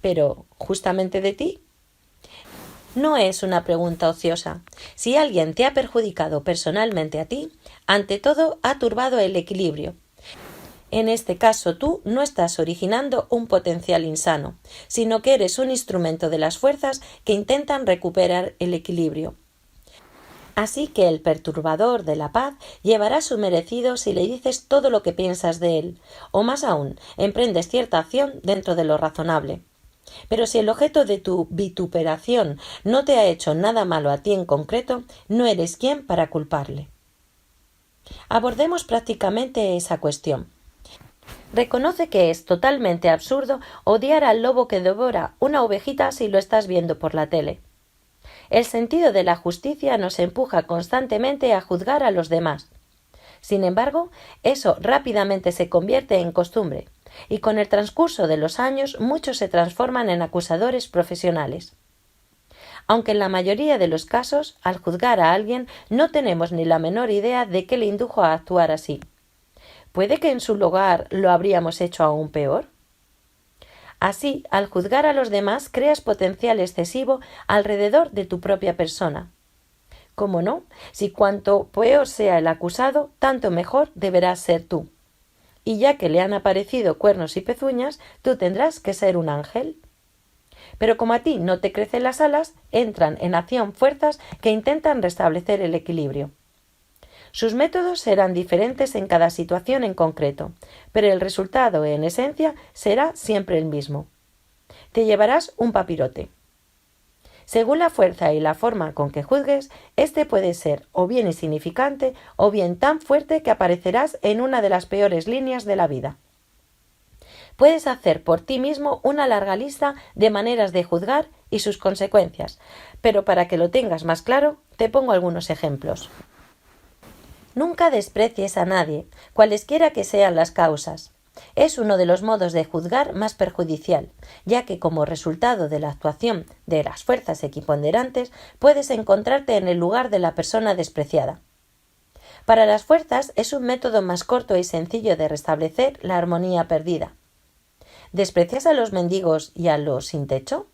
pero ¿justamente de ti? No es una pregunta ociosa. Si alguien te ha perjudicado personalmente a ti, ante todo ha turbado el equilibrio. En este caso tú no estás originando un potencial insano, sino que eres un instrumento de las fuerzas que intentan recuperar el equilibrio. Así que el perturbador de la paz llevará su merecido si le dices todo lo que piensas de él, o más aún, emprendes cierta acción dentro de lo razonable. Pero si el objeto de tu vituperación no te ha hecho nada malo a ti en concreto, no eres quien para culparle. Abordemos prácticamente esa cuestión. Reconoce que es totalmente absurdo odiar al lobo que devora una ovejita si lo estás viendo por la tele. El sentido de la justicia nos empuja constantemente a juzgar a los demás. Sin embargo, eso rápidamente se convierte en costumbre, y con el transcurso de los años muchos se transforman en acusadores profesionales. Aunque en la mayoría de los casos, al juzgar a alguien, no tenemos ni la menor idea de qué le indujo a actuar así. ¿Puede que en su lugar lo habríamos hecho aún peor? Así, al juzgar a los demás, creas potencial excesivo alrededor de tu propia persona. ¿Cómo no? Si cuanto peor sea el acusado, tanto mejor deberás ser tú. Y ya que le han aparecido cuernos y pezuñas, tú tendrás que ser un ángel. Pero como a ti no te crecen las alas, entran en acción fuerzas que intentan restablecer el equilibrio. Sus métodos serán diferentes en cada situación en concreto, pero el resultado, en esencia, será siempre el mismo. Te llevarás un papirote. Según la fuerza y la forma con que juzgues, este puede ser o bien insignificante o bien tan fuerte que aparecerás en una de las peores líneas de la vida. Puedes hacer por ti mismo una larga lista de maneras de juzgar y sus consecuencias, pero para que lo tengas más claro, te pongo algunos ejemplos. Nunca desprecies a nadie, cualesquiera que sean las causas. Es uno de los modos de juzgar más perjudicial, ya que como resultado de la actuación de las fuerzas equiponderantes puedes encontrarte en el lugar de la persona despreciada. Para las fuerzas es un método más corto y sencillo de restablecer la armonía perdida. ¿Desprecias a los mendigos y a los sin techo?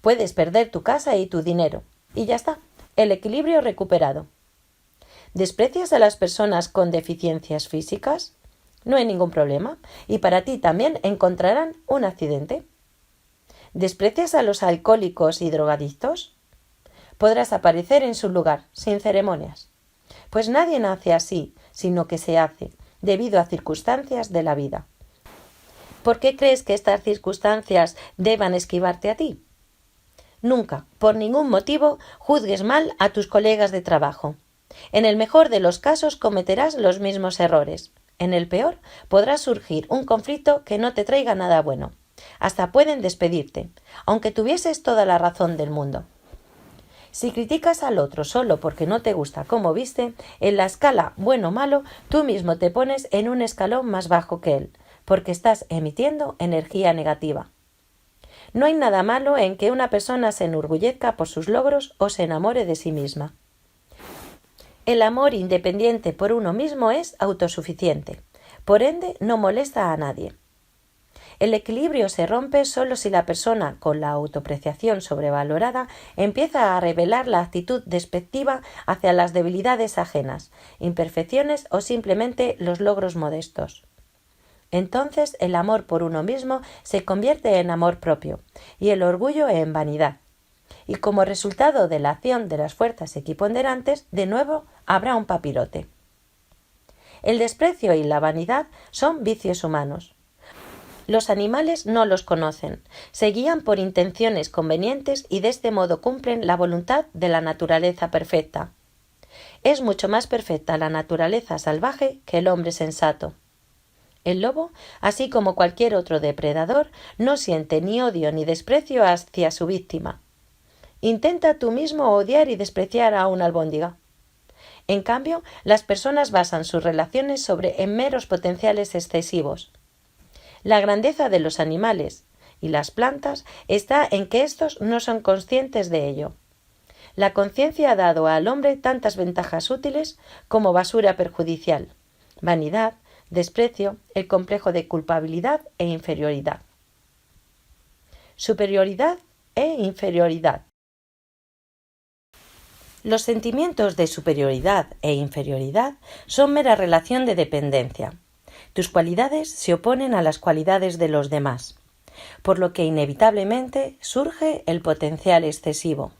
Puedes perder tu casa y tu dinero, y ya está, el equilibrio recuperado. ¿Desprecias a las personas con deficiencias físicas? No hay ningún problema, y para ti también encontrarán un accidente. ¿Desprecias a los alcohólicos y drogadictos? Podrás aparecer en su lugar, sin ceremonias. Pues nadie nace así, sino que se hace, debido a circunstancias de la vida. ¿Por qué crees que estas circunstancias deban esquivarte a ti? Nunca, por ningún motivo, juzgues mal a tus colegas de trabajo. En el mejor de los casos cometerás los mismos errores. En el peor podrá surgir un conflicto que no te traiga nada bueno. Hasta pueden despedirte, aunque tuvieses toda la razón del mundo. Si criticas al otro solo porque no te gusta cómo viste, en la escala bueno-malo tú mismo te pones en un escalón más bajo que él, porque estás emitiendo energía negativa. No hay nada malo en que una persona se enorgullezca por sus logros o se enamore de sí misma. El amor independiente por uno mismo es autosuficiente, por ende no molesta a nadie. El equilibrio se rompe solo si la persona con la autopreciación sobrevalorada empieza a revelar la actitud despectiva hacia las debilidades ajenas, imperfecciones o simplemente los logros modestos. Entonces el amor por uno mismo se convierte en amor propio y el orgullo en vanidad. Y como resultado de la acción de las fuerzas equiponderantes, de nuevo habrá un papirote. El desprecio y la vanidad son vicios humanos. Los animales no los conocen, se guían por intenciones convenientes y de este modo cumplen la voluntad de la naturaleza perfecta. Es mucho más perfecta la naturaleza salvaje que el hombre sensato. El lobo, así como cualquier otro depredador, no siente ni odio ni desprecio hacia su víctima. Intenta tú mismo odiar y despreciar a una albóndiga. En cambio, las personas basan sus relaciones en meros potenciales excesivos. La grandeza de los animales y las plantas está en que éstos no son conscientes de ello. La conciencia ha dado al hombre tantas ventajas útiles como basura perjudicial: vanidad, desprecio, el complejo de culpabilidad e inferioridad. Superioridad e inferioridad. Los sentimientos de superioridad e inferioridad son mera relación de dependencia. Tus cualidades se oponen a las cualidades de los demás, por lo que inevitablemente surge el potencial excesivo.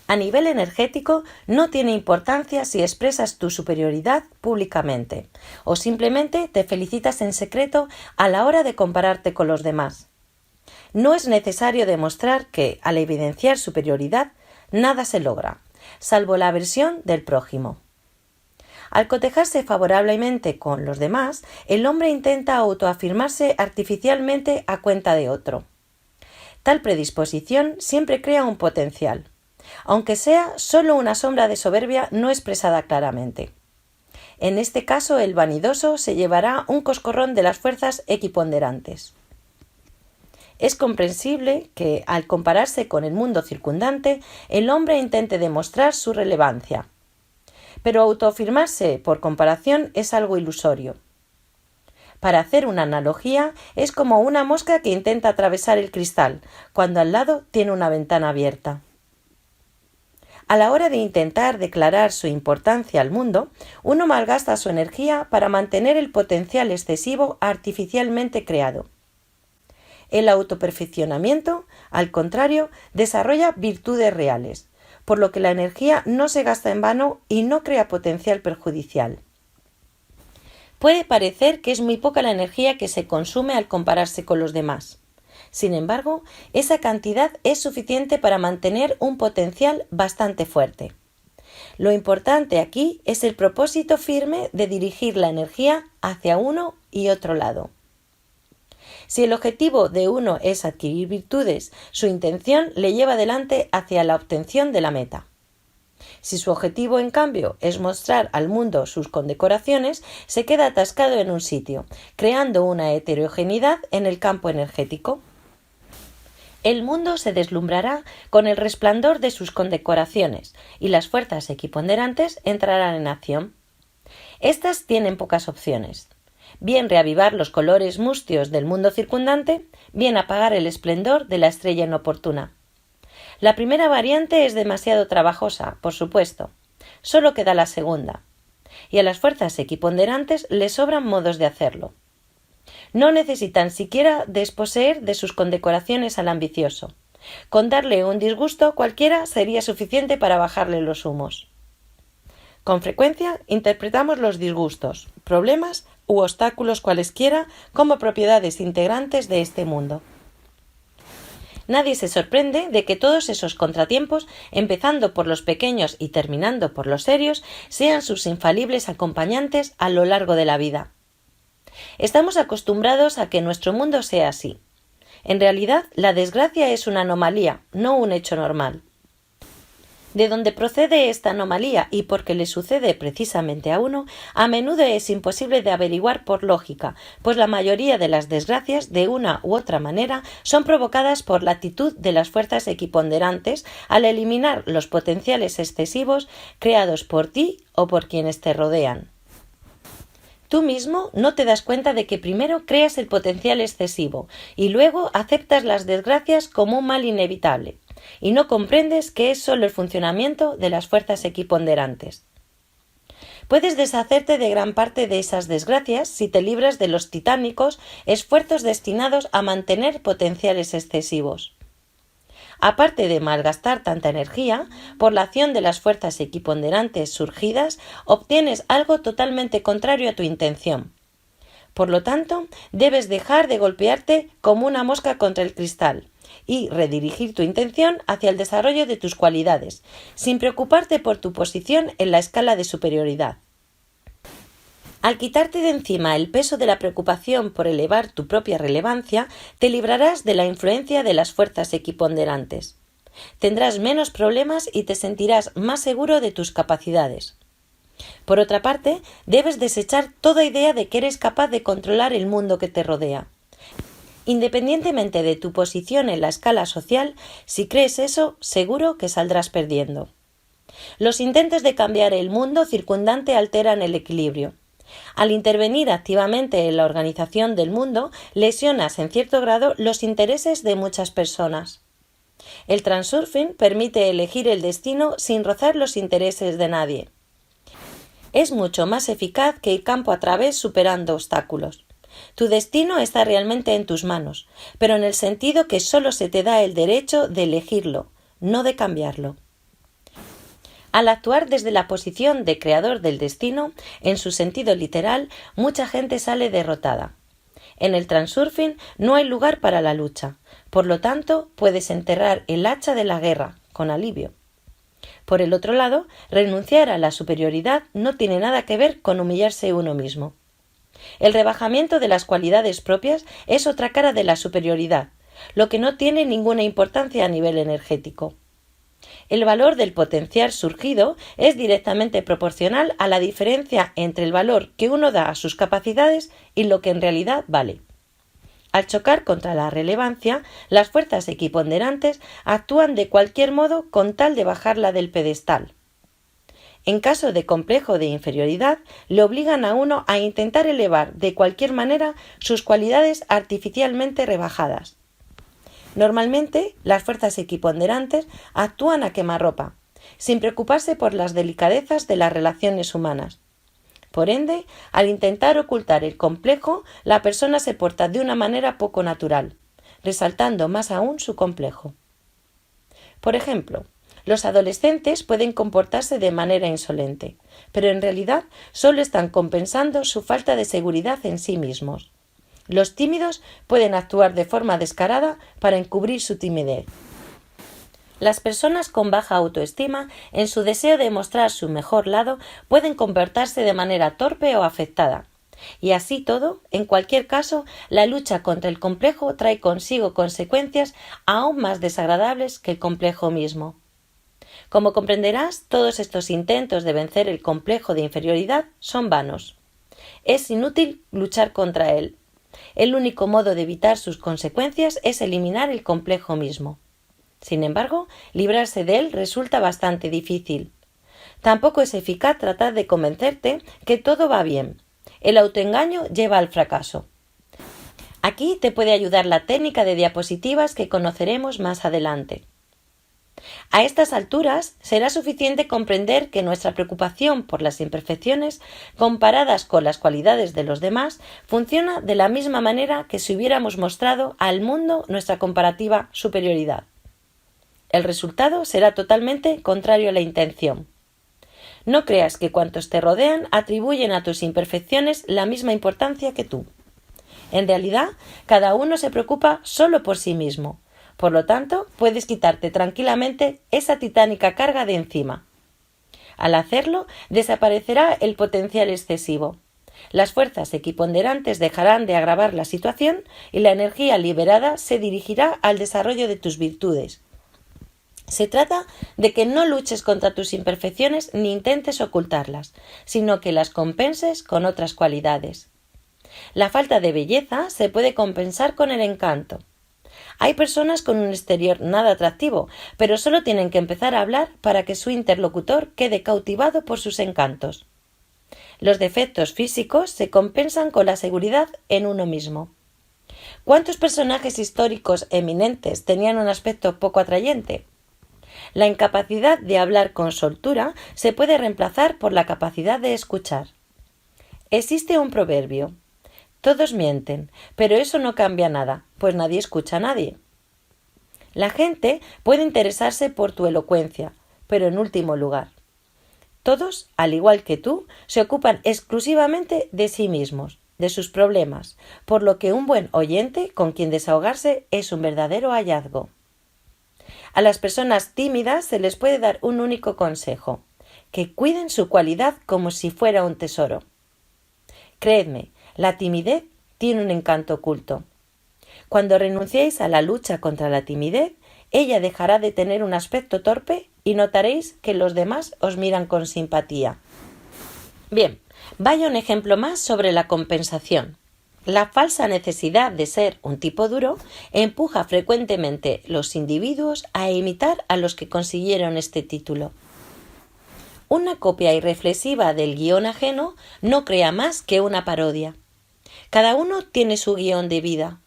A nivel energético, no tiene importancia si expresas tu superioridad públicamente o simplemente te felicitas en secreto a la hora de compararte con los demás. No es necesario demostrar que, al evidenciar superioridad, nada se logra, salvo la aversión del prójimo. Al cotejarse favorablemente con los demás, el hombre intenta autoafirmarse artificialmente a cuenta de otro. Tal predisposición siempre crea un potencial, aunque sea solo una sombra de soberbia no expresada claramente. En este caso, el vanidoso se llevará un coscorrón de las fuerzas equiponderantes. Es comprensible que, al compararse con el mundo circundante, el hombre intente demostrar su relevancia. Pero autoafirmarse por comparación es algo ilusorio. Para hacer una analogía, es como una mosca que intenta atravesar el cristal, cuando al lado tiene una ventana abierta. A la hora de intentar declarar su importancia al mundo, uno malgasta su energía para mantener el potencial excesivo artificialmente creado. El autoperfeccionamiento, al contrario, desarrolla virtudes reales, por lo que la energía no se gasta en vano y no crea potencial perjudicial. Puede parecer que es muy poca la energía que se consume al compararse con los demás. Sin embargo, esa cantidad es suficiente para mantener un potencial bastante fuerte. Lo importante aquí es el propósito firme de dirigir la energía hacia uno y otro lado. Si el objetivo de uno es adquirir virtudes, su intención le lleva adelante hacia la obtención de la meta. Si su objetivo, en cambio, es mostrar al mundo sus condecoraciones, se queda atascado en un sitio, creando una heterogeneidad en el campo energético. El mundo se deslumbrará con el resplandor de sus condecoraciones y las fuerzas equiponderantes entrarán en acción. Estas tienen pocas opciones. Bien reavivar los colores mustios del mundo circundante, bien apagar el esplendor de la estrella inoportuna. La primera variante es demasiado trabajosa, por supuesto. Solo queda la segunda. Y a las fuerzas equiponderantes les sobran modos de hacerlo. No necesitan siquiera desposeer de sus condecoraciones al ambicioso. Con darle un disgusto cualquiera sería suficiente para bajarle los humos. Con frecuencia interpretamos los disgustos, problemas u obstáculos cualesquiera como propiedades integrantes de este mundo. Nadie se sorprende de que todos esos contratiempos, empezando por los pequeños y terminando por los serios, sean sus infalibles acompañantes a lo largo de la vida. Estamos acostumbrados a que nuestro mundo sea así. En realidad, la desgracia es una anomalía, no un hecho normal. De dónde procede esta anomalía y por qué le sucede precisamente a uno, a menudo es imposible de averiguar por lógica, pues la mayoría de las desgracias, de una u otra manera, son provocadas por la actitud de las fuerzas equiponderantes al eliminar los potenciales excesivos creados por ti o por quienes te rodean. Tú mismo no te das cuenta de que primero creas el potencial excesivo y luego aceptas las desgracias como un mal inevitable, y no comprendes que es solo el funcionamiento de las fuerzas equiponderantes. Puedes deshacerte de gran parte de esas desgracias si te libras de los titánicos esfuerzos destinados a mantener potenciales excesivos. Aparte de malgastar tanta energía, por la acción de las fuerzas equiponderantes surgidas, obtienes algo totalmente contrario a tu intención. Por lo tanto, debes dejar de golpearte como una mosca contra el cristal y redirigir tu intención hacia el desarrollo de tus cualidades, sin preocuparte por tu posición en la escala de superioridad. Al quitarte de encima el peso de la preocupación por elevar tu propia relevancia, te librarás de la influencia de las fuerzas equiponderantes. Tendrás menos problemas y te sentirás más seguro de tus capacidades. Por otra parte, debes desechar toda idea de que eres capaz de controlar el mundo que te rodea. Independientemente de tu posición en la escala social, si crees eso, seguro que saldrás perdiendo. Los intentos de cambiar el mundo circundante alteran el equilibrio. Al intervenir activamente en la organización del mundo, lesionas en cierto grado los intereses de muchas personas. El transurfing permite elegir el destino sin rozar los intereses de nadie. Es mucho más eficaz que ir campo a través superando obstáculos. Tu destino está realmente en tus manos, pero en el sentido que solo se te da el derecho de elegirlo, no de cambiarlo. Al actuar desde la posición de creador del destino, en su sentido literal, mucha gente sale derrotada. En el transurfing no hay lugar para la lucha, por lo tanto puedes enterrar el hacha de la guerra, con alivio. Por el otro lado, renunciar a la superioridad no tiene nada que ver con humillarse uno mismo. El rebajamiento de las cualidades propias es otra cara de la superioridad, lo que no tiene ninguna importancia a nivel energético. El valor del potencial surgido es directamente proporcional a la diferencia entre el valor que uno da a sus capacidades y lo que en realidad vale. Al chocar contra la relevancia, las fuerzas equiponderantes actúan de cualquier modo con tal de bajarla del pedestal. En caso de complejo de inferioridad, le obligan a uno a intentar elevar de cualquier manera sus cualidades artificialmente rebajadas. Normalmente, las fuerzas equiponderantes actúan a quemarropa, sin preocuparse por las delicadezas de las relaciones humanas. Por ende, al intentar ocultar el complejo, la persona se porta de una manera poco natural, resaltando más aún su complejo. Por ejemplo, los adolescentes pueden comportarse de manera insolente, pero en realidad solo están compensando su falta de seguridad en sí mismos. Los tímidos pueden actuar de forma descarada para encubrir su timidez. Las personas con baja autoestima, en su deseo de mostrar su mejor lado, pueden comportarse de manera torpe o afectada. Y así todo, en cualquier caso, la lucha contra el complejo trae consigo consecuencias aún más desagradables que el complejo mismo. Como comprenderás, todos estos intentos de vencer el complejo de inferioridad son vanos. Es inútil luchar contra él. El único modo de evitar sus consecuencias es eliminar el complejo mismo. Sin embargo, librarse de él resulta bastante difícil. Tampoco es eficaz tratar de convencerte que todo va bien. El autoengaño lleva al fracaso. Aquí te puede ayudar la técnica de diapositivas que conoceremos más adelante. A estas alturas será suficiente comprender que nuestra preocupación por las imperfecciones, comparadas con las cualidades de los demás, funciona de la misma manera que si hubiéramos mostrado al mundo nuestra comparativa superioridad. El resultado será totalmente contrario a la intención. No creas que cuantos te rodean atribuyen a tus imperfecciones la misma importancia que tú. En realidad, cada uno se preocupa solo por sí mismo. Por lo tanto, puedes quitarte tranquilamente esa titánica carga de encima. Al hacerlo, desaparecerá el potencial excesivo. Las fuerzas equiponderantes dejarán de agravar la situación y la energía liberada se dirigirá al desarrollo de tus virtudes. Se trata de que no luches contra tus imperfecciones ni intentes ocultarlas, sino que las compenses con otras cualidades. La falta de belleza se puede compensar con el encanto. Hay personas con un exterior nada atractivo, pero solo tienen que empezar a hablar para que su interlocutor quede cautivado por sus encantos. Los defectos físicos se compensan con la seguridad en uno mismo. ¿Cuántos personajes históricos eminentes tenían un aspecto poco atrayente? La incapacidad de hablar con soltura se puede reemplazar por la capacidad de escuchar. Existe un proverbio: todos mienten, pero eso no cambia nada, pues nadie escucha a nadie. La gente puede interesarse por tu elocuencia, pero en último lugar. Todos, al igual que tú, se ocupan exclusivamente de sí mismos, de sus problemas, por lo que un buen oyente con quien desahogarse es un verdadero hallazgo. A las personas tímidas se les puede dar un único consejo: que cuiden su cualidad como si fuera un tesoro. Creedme, la timidez tiene un encanto oculto. Cuando renunciéis a la lucha contra la timidez, ella dejará de tener un aspecto torpe y notaréis que los demás os miran con simpatía. Bien, vaya un ejemplo más sobre la compensación. La falsa necesidad de ser un tipo duro empuja frecuentemente los individuos a imitar a los que consiguieron este título. Una copia irreflexiva del guión ajeno no crea más que una parodia. Cada uno tiene su guión de vida.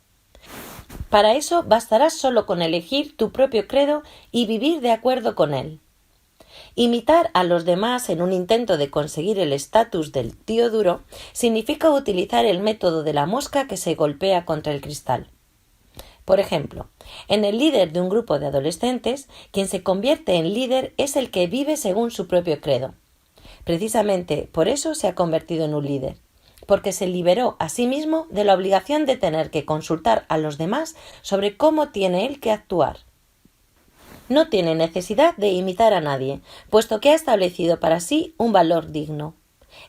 Para eso bastará solo con elegir tu propio credo y vivir de acuerdo con él. Imitar a los demás en un intento de conseguir el estatus del tío duro significa utilizar el método de la mosca que se golpea contra el cristal. Por ejemplo, en el líder de un grupo de adolescentes, quien se convierte en líder es el que vive según su propio credo. Precisamente por eso se ha convertido en un líder, porque se liberó a sí mismo de la obligación de tener que consultar a los demás sobre cómo tiene él que actuar. No tiene necesidad de imitar a nadie, puesto que ha establecido para sí un valor digno.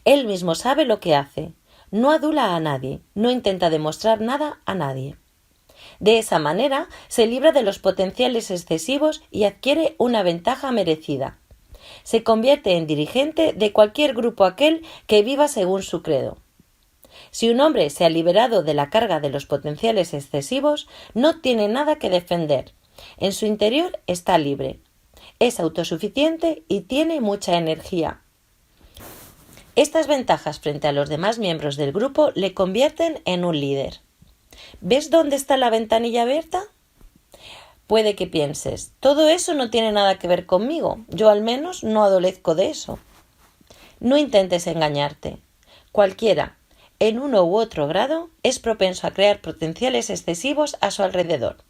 Él mismo sabe lo que hace, no adula a nadie, no intenta demostrar nada a nadie. De esa manera se libra de los potenciales excesivos y adquiere una ventaja merecida. Se convierte en dirigente de cualquier grupo aquel que viva según su credo. Si un hombre se ha liberado de la carga de los potenciales excesivos, no tiene nada que defender. En su interior está libre. Es autosuficiente y tiene mucha energía. Estas ventajas frente a los demás miembros del grupo le convierten en un líder. ¿Ves dónde está la ventanilla abierta? Puede que pienses, todo eso no tiene nada que ver conmigo, yo al menos no adolezco de eso. No intentes engañarte. Cualquiera, en uno u otro grado, es propenso a crear potenciales excesivos a su alrededor.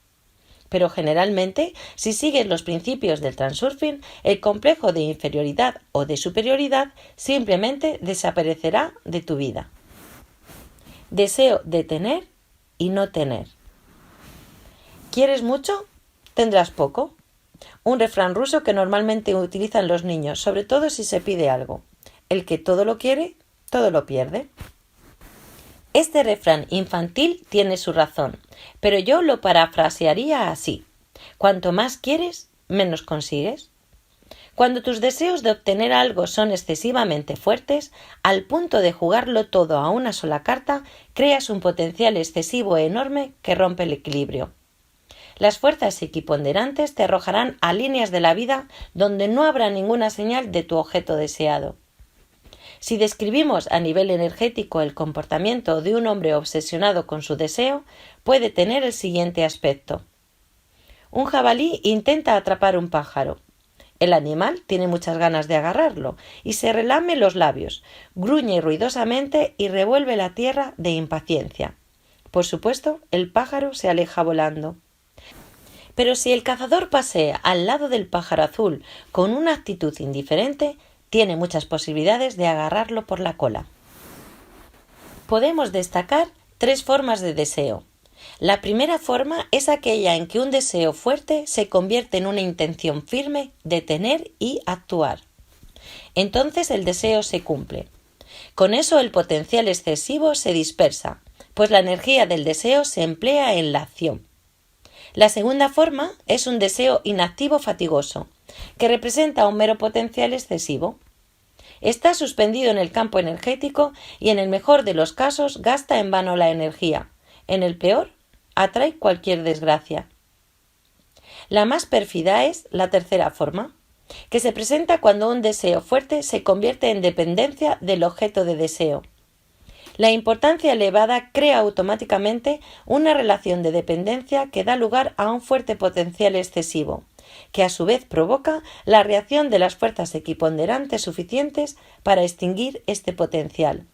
Pero generalmente, si sigues los principios del transurfing, el complejo de inferioridad o de superioridad simplemente desaparecerá de tu vida. Deseo de tener y no tener. ¿Quieres mucho? Tendrás poco. Un refrán ruso que normalmente utilizan los niños, sobre todo si se pide algo. El que todo lo quiere, todo lo pierde. Este refrán infantil tiene su razón, pero yo lo parafrasearía así. Cuanto más quieres, menos consigues. Cuando tus deseos de obtener algo son excesivamente fuertes, al punto de jugarlo todo a una sola carta, creas un potencial excesivo enorme que rompe el equilibrio. Las fuerzas equiponderantes te arrojarán a líneas de la vida donde no habrá ninguna señal de tu objeto deseado. Si describimos a nivel energético el comportamiento de un hombre obsesionado con su deseo, puede tener el siguiente aspecto. Un jabalí intenta atrapar un pájaro. El animal tiene muchas ganas de agarrarlo y se relame los labios, gruñe ruidosamente y revuelve la tierra de impaciencia. Por supuesto, el pájaro se aleja volando. Pero si el cazador pasea al lado del pájaro azul con una actitud indiferente, tiene muchas posibilidades de agarrarlo por la cola. Podemos destacar 3 formas de deseo. La primera forma es aquella en que un deseo fuerte se convierte en una intención firme de tener y actuar. Entonces el deseo se cumple. Con eso el potencial excesivo se dispersa, pues la energía del deseo se emplea en la acción. La segunda forma es un deseo inactivo fatigoso, que representa un mero potencial excesivo. Está suspendido en el campo energético y en el mejor de los casos gasta en vano la energía. En el peor, atrae cualquier desgracia. La más pérfida es la tercera forma, que se presenta cuando un deseo fuerte se convierte en dependencia del objeto de deseo. La importancia elevada crea automáticamente una relación de dependencia que da lugar a un fuerte potencial excesivo, que a su vez provoca la reacción de las fuerzas equiponderantes suficientes para extinguir este potencial.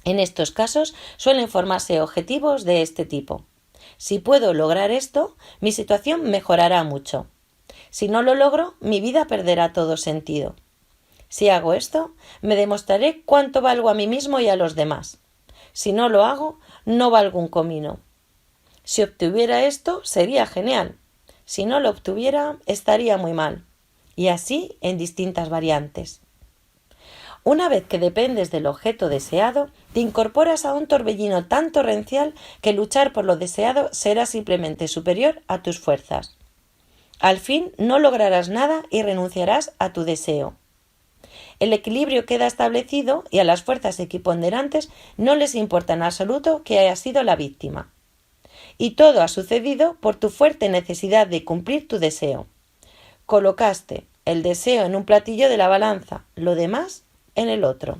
En estos casos suelen formarse objetivos de este tipo. Si puedo lograr esto, mi situación mejorará mucho. Si no lo logro, mi vida perderá todo sentido. Si hago esto, me demostraré cuánto valgo a mí mismo y a los demás. Si no lo hago, no valgo un comino. Si obtuviera esto, sería genial. Si no lo obtuviera, estaría muy mal. Y así en distintas variantes. Una vez que dependes del objeto deseado, te incorporas a un torbellino tan torrencial que luchar por lo deseado será simplemente superior a tus fuerzas. Al fin no lograrás nada y renunciarás a tu deseo. El equilibrio queda establecido y a las fuerzas equiponderantes no les importa en absoluto que hayas sido la víctima. Y todo ha sucedido por tu fuerte necesidad de cumplir tu deseo. Colocaste el deseo en un platillo de la balanza, lo demás en el otro.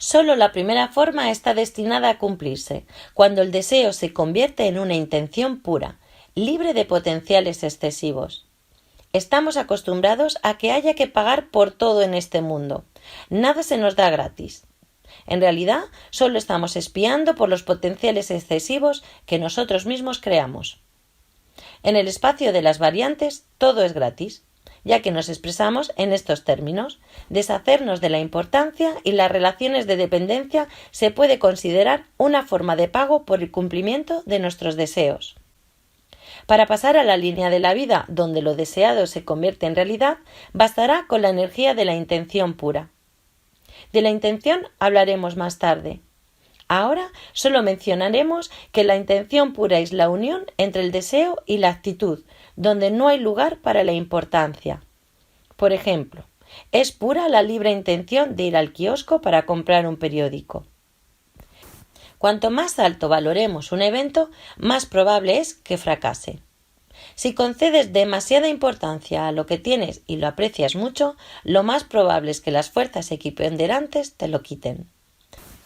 Solo la primera forma está destinada a cumplirse, cuando el deseo se convierte en una intención pura, libre de potenciales excesivos. Estamos acostumbrados a que haya que pagar por todo en este mundo. Nada se nos da gratis. En realidad, solo estamos espiando por los potenciales excesivos que nosotros mismos creamos. En el espacio de las variantes, todo es gratis, ya que nos expresamos en estos términos. Deshacernos de la importancia y las relaciones de dependencia se puede considerar una forma de pago por el cumplimiento de nuestros deseos. Para pasar a la línea de la vida donde lo deseado se convierte en realidad, bastará con la energía de la intención pura. De la intención hablaremos más tarde. Ahora solo mencionaremos que la intención pura es la unión entre el deseo y la actitud, donde no hay lugar para la importancia. Por ejemplo, es pura la libre intención de ir al kiosco para comprar un periódico. Cuanto más alto valoremos un evento, más probable es que fracase. Si concedes demasiada importancia a lo que tienes y lo aprecias mucho, lo más probable es que las fuerzas equiponderantes te lo quiten.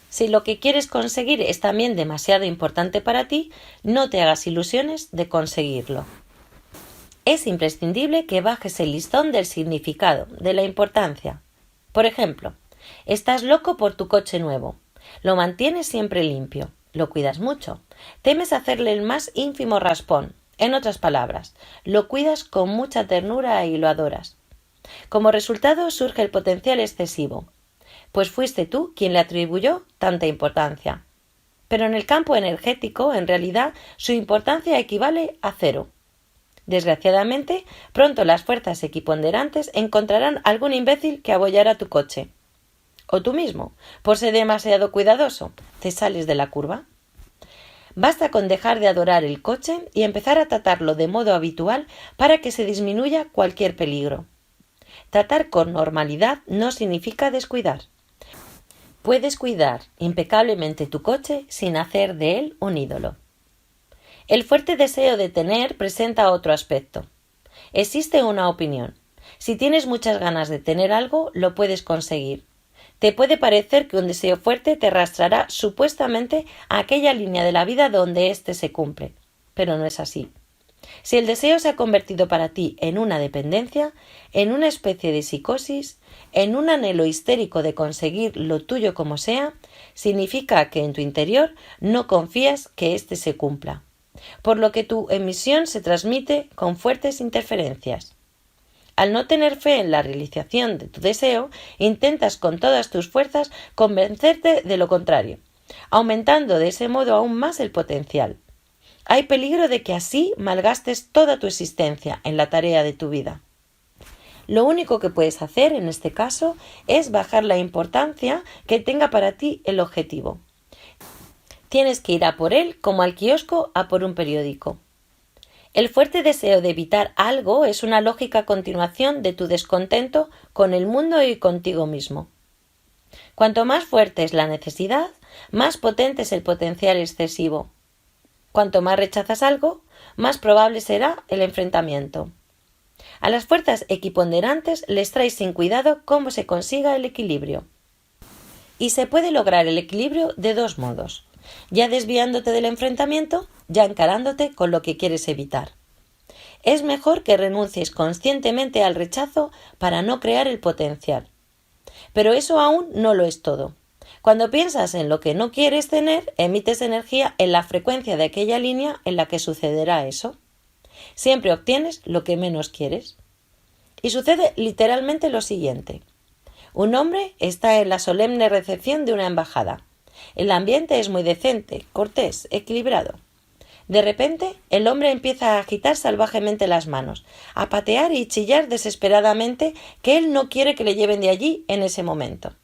Si lo que quieres conseguir es también demasiado importante para ti, no te hagas ilusiones de conseguirlo. Es imprescindible que bajes el listón del significado, de la importancia. Por ejemplo, estás loco por tu coche nuevo. Lo mantienes siempre limpio, lo cuidas mucho, temes hacerle el más ínfimo raspón. En otras palabras, lo cuidas con mucha ternura y lo adoras. Como resultado surge el potencial excesivo, pues fuiste tú quien le atribuyó tanta importancia. Pero en el campo energético, en realidad, su importancia equivale a cero. Desgraciadamente, pronto las fuerzas equiponderantes encontrarán algún imbécil que abollará tu coche. O tú mismo, por ser demasiado cuidadoso, te sales de la curva. Basta con dejar de adorar el coche y empezar a tratarlo de modo habitual para que se disminuya cualquier peligro. Tratar con normalidad no significa descuidar. Puedes cuidar impecablemente tu coche sin hacer de él un ídolo. El fuerte deseo de tener presenta otro aspecto. Existe una opinión. Si tienes muchas ganas de tener algo, lo puedes conseguir. Te puede parecer que un deseo fuerte te arrastrará supuestamente a aquella línea de la vida donde éste se cumple, pero no es así. Si el deseo se ha convertido para ti en una dependencia, en una especie de psicosis, en un anhelo histérico de conseguir lo tuyo como sea, significa que en tu interior no confías que éste se cumpla, por lo que tu emisión se transmite con fuertes interferencias. Al no tener fe en la realización de tu deseo, intentas con todas tus fuerzas convencerte de lo contrario, aumentando de ese modo aún más el potencial. Hay peligro de que así malgastes toda tu existencia en la tarea de tu vida. Lo único que puedes hacer en este caso es bajar la importancia que tenga para ti el objetivo. Tienes que ir a por él como al kiosco a por un periódico. El fuerte deseo de evitar algo es una lógica continuación de tu descontento con el mundo y contigo mismo. Cuanto más fuerte es la necesidad, más potente es el potencial excesivo. Cuanto más rechazas algo, más probable será el enfrentamiento. A las fuerzas equiponderantes les traes sin cuidado cómo se consiga el equilibrio. Y se puede lograr el equilibrio de dos modos: ya desviándote del enfrentamiento, ya encarándote con lo que quieres evitar. Es mejor que renuncies conscientemente al rechazo para no crear el potencial. Pero eso aún no lo es todo. Cuando piensas en lo que no quieres tener, emites energía en la frecuencia de aquella línea en la que sucederá eso. Siempre obtienes lo que menos quieres. Y sucede literalmente lo siguiente. Un hombre está en la solemne recepción de una embajada. El ambiente es muy decente, cortés, equilibrado. De repente, el hombre empieza a agitar salvajemente las manos, a patear y chillar desesperadamente que él no quiere que le lleven de allí en ese momento.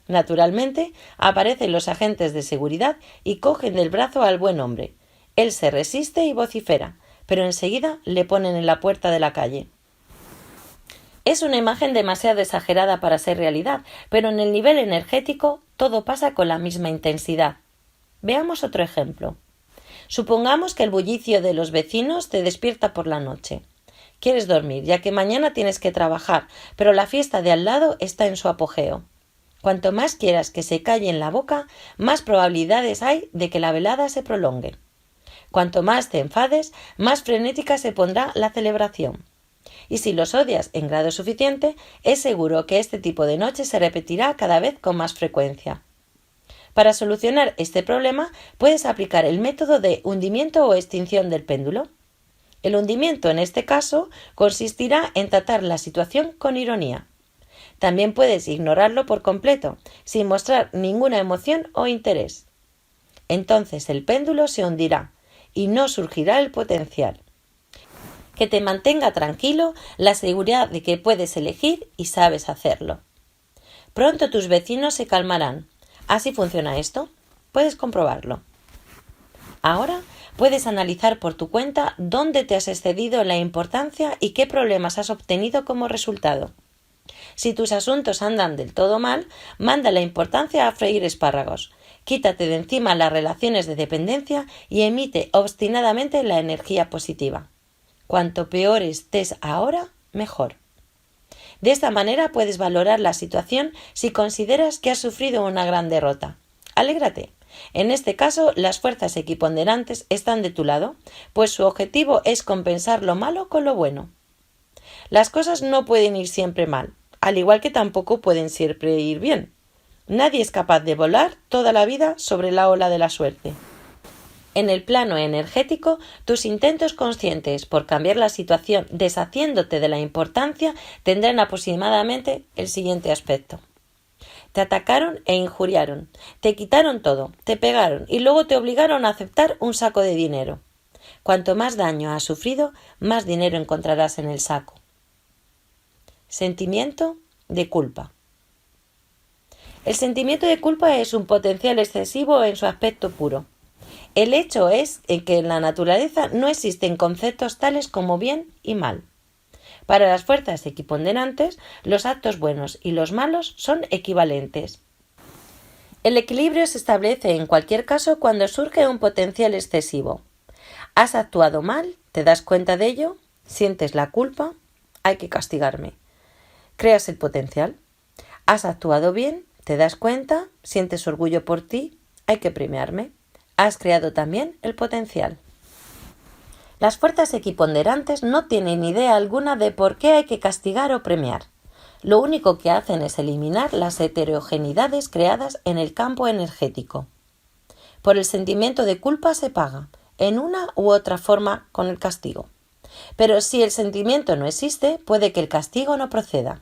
Naturalmente, aparecen los agentes de seguridad y cogen del brazo al buen hombre. Él se resiste y vocifera, pero enseguida le ponen en la puerta de la calle. Es una imagen demasiado exagerada para ser realidad, pero en el nivel energético todo pasa con la misma intensidad. Veamos otro ejemplo. Supongamos que el bullicio de los vecinos te despierta por la noche. Quieres dormir, ya que mañana tienes que trabajar, pero la fiesta de al lado está en su apogeo. Cuanto más quieras que se calle en la boca, más probabilidades hay de que la velada se prolongue. Cuanto más te enfades, más frenética se pondrá la celebración. Y si los odias en grado suficiente, es seguro que este tipo de noche se repetirá cada vez con más frecuencia. Para solucionar este problema, puedes aplicar el método de hundimiento o extinción del péndulo. El hundimiento, en este caso, consistirá en tratar la situación con ironía. También puedes ignorarlo por completo, sin mostrar ninguna emoción o interés. Entonces el péndulo se hundirá y no surgirá el potencial. Que te mantenga tranquilo la seguridad de que puedes elegir y sabes hacerlo. Pronto tus vecinos se calmarán. ¿Así funciona esto? Puedes comprobarlo. Ahora puedes analizar por tu cuenta dónde te has excedido en la importancia y qué problemas has obtenido como resultado. Si tus asuntos andan del todo mal, manda la importancia a freír espárragos. Quítate de encima las relaciones de dependencia y emite obstinadamente la energía positiva. Cuanto peor estés ahora, mejor. De esta manera puedes valorar la situación si consideras que has sufrido una gran derrota. Alégrate. En este caso, las fuerzas equiponderantes están de tu lado, pues su objetivo es compensar lo malo con lo bueno. Las cosas no pueden ir siempre mal, al igual que tampoco pueden siempre ir bien. Nadie es capaz de volar toda la vida sobre la ola de la suerte. En el plano energético, tus intentos conscientes por cambiar la situación deshaciéndote de la importancia tendrán aproximadamente el siguiente aspecto. Te atacaron e injuriaron, te quitaron todo, te pegaron y luego te obligaron a aceptar un saco de dinero. Cuanto más daño has sufrido, más dinero encontrarás en el saco. Sentimiento de culpa. El sentimiento de culpa es un potencial excesivo en su aspecto puro. El hecho es que en la naturaleza no existen conceptos tales como bien y mal. Para las fuerzas equiponderantes, los actos buenos y los malos son equivalentes. El equilibrio se establece en cualquier caso cuando surge un potencial excesivo. ¿Has actuado mal? ¿Te das cuenta de ello? ¿Sientes la culpa? Hay que castigarme. ¿Creas el potencial? ¿Has actuado bien? ¿Te das cuenta? ¿Sientes orgullo por ti? Hay que premiarme. Has creado también el potencial. Las fuerzas equiponderantes no tienen idea alguna de por qué hay que castigar o premiar. Lo único que hacen es eliminar las heterogeneidades creadas en el campo energético. Por el sentimiento de culpa se paga, en una u otra forma, con el castigo. Pero si el sentimiento no existe, puede que el castigo no proceda.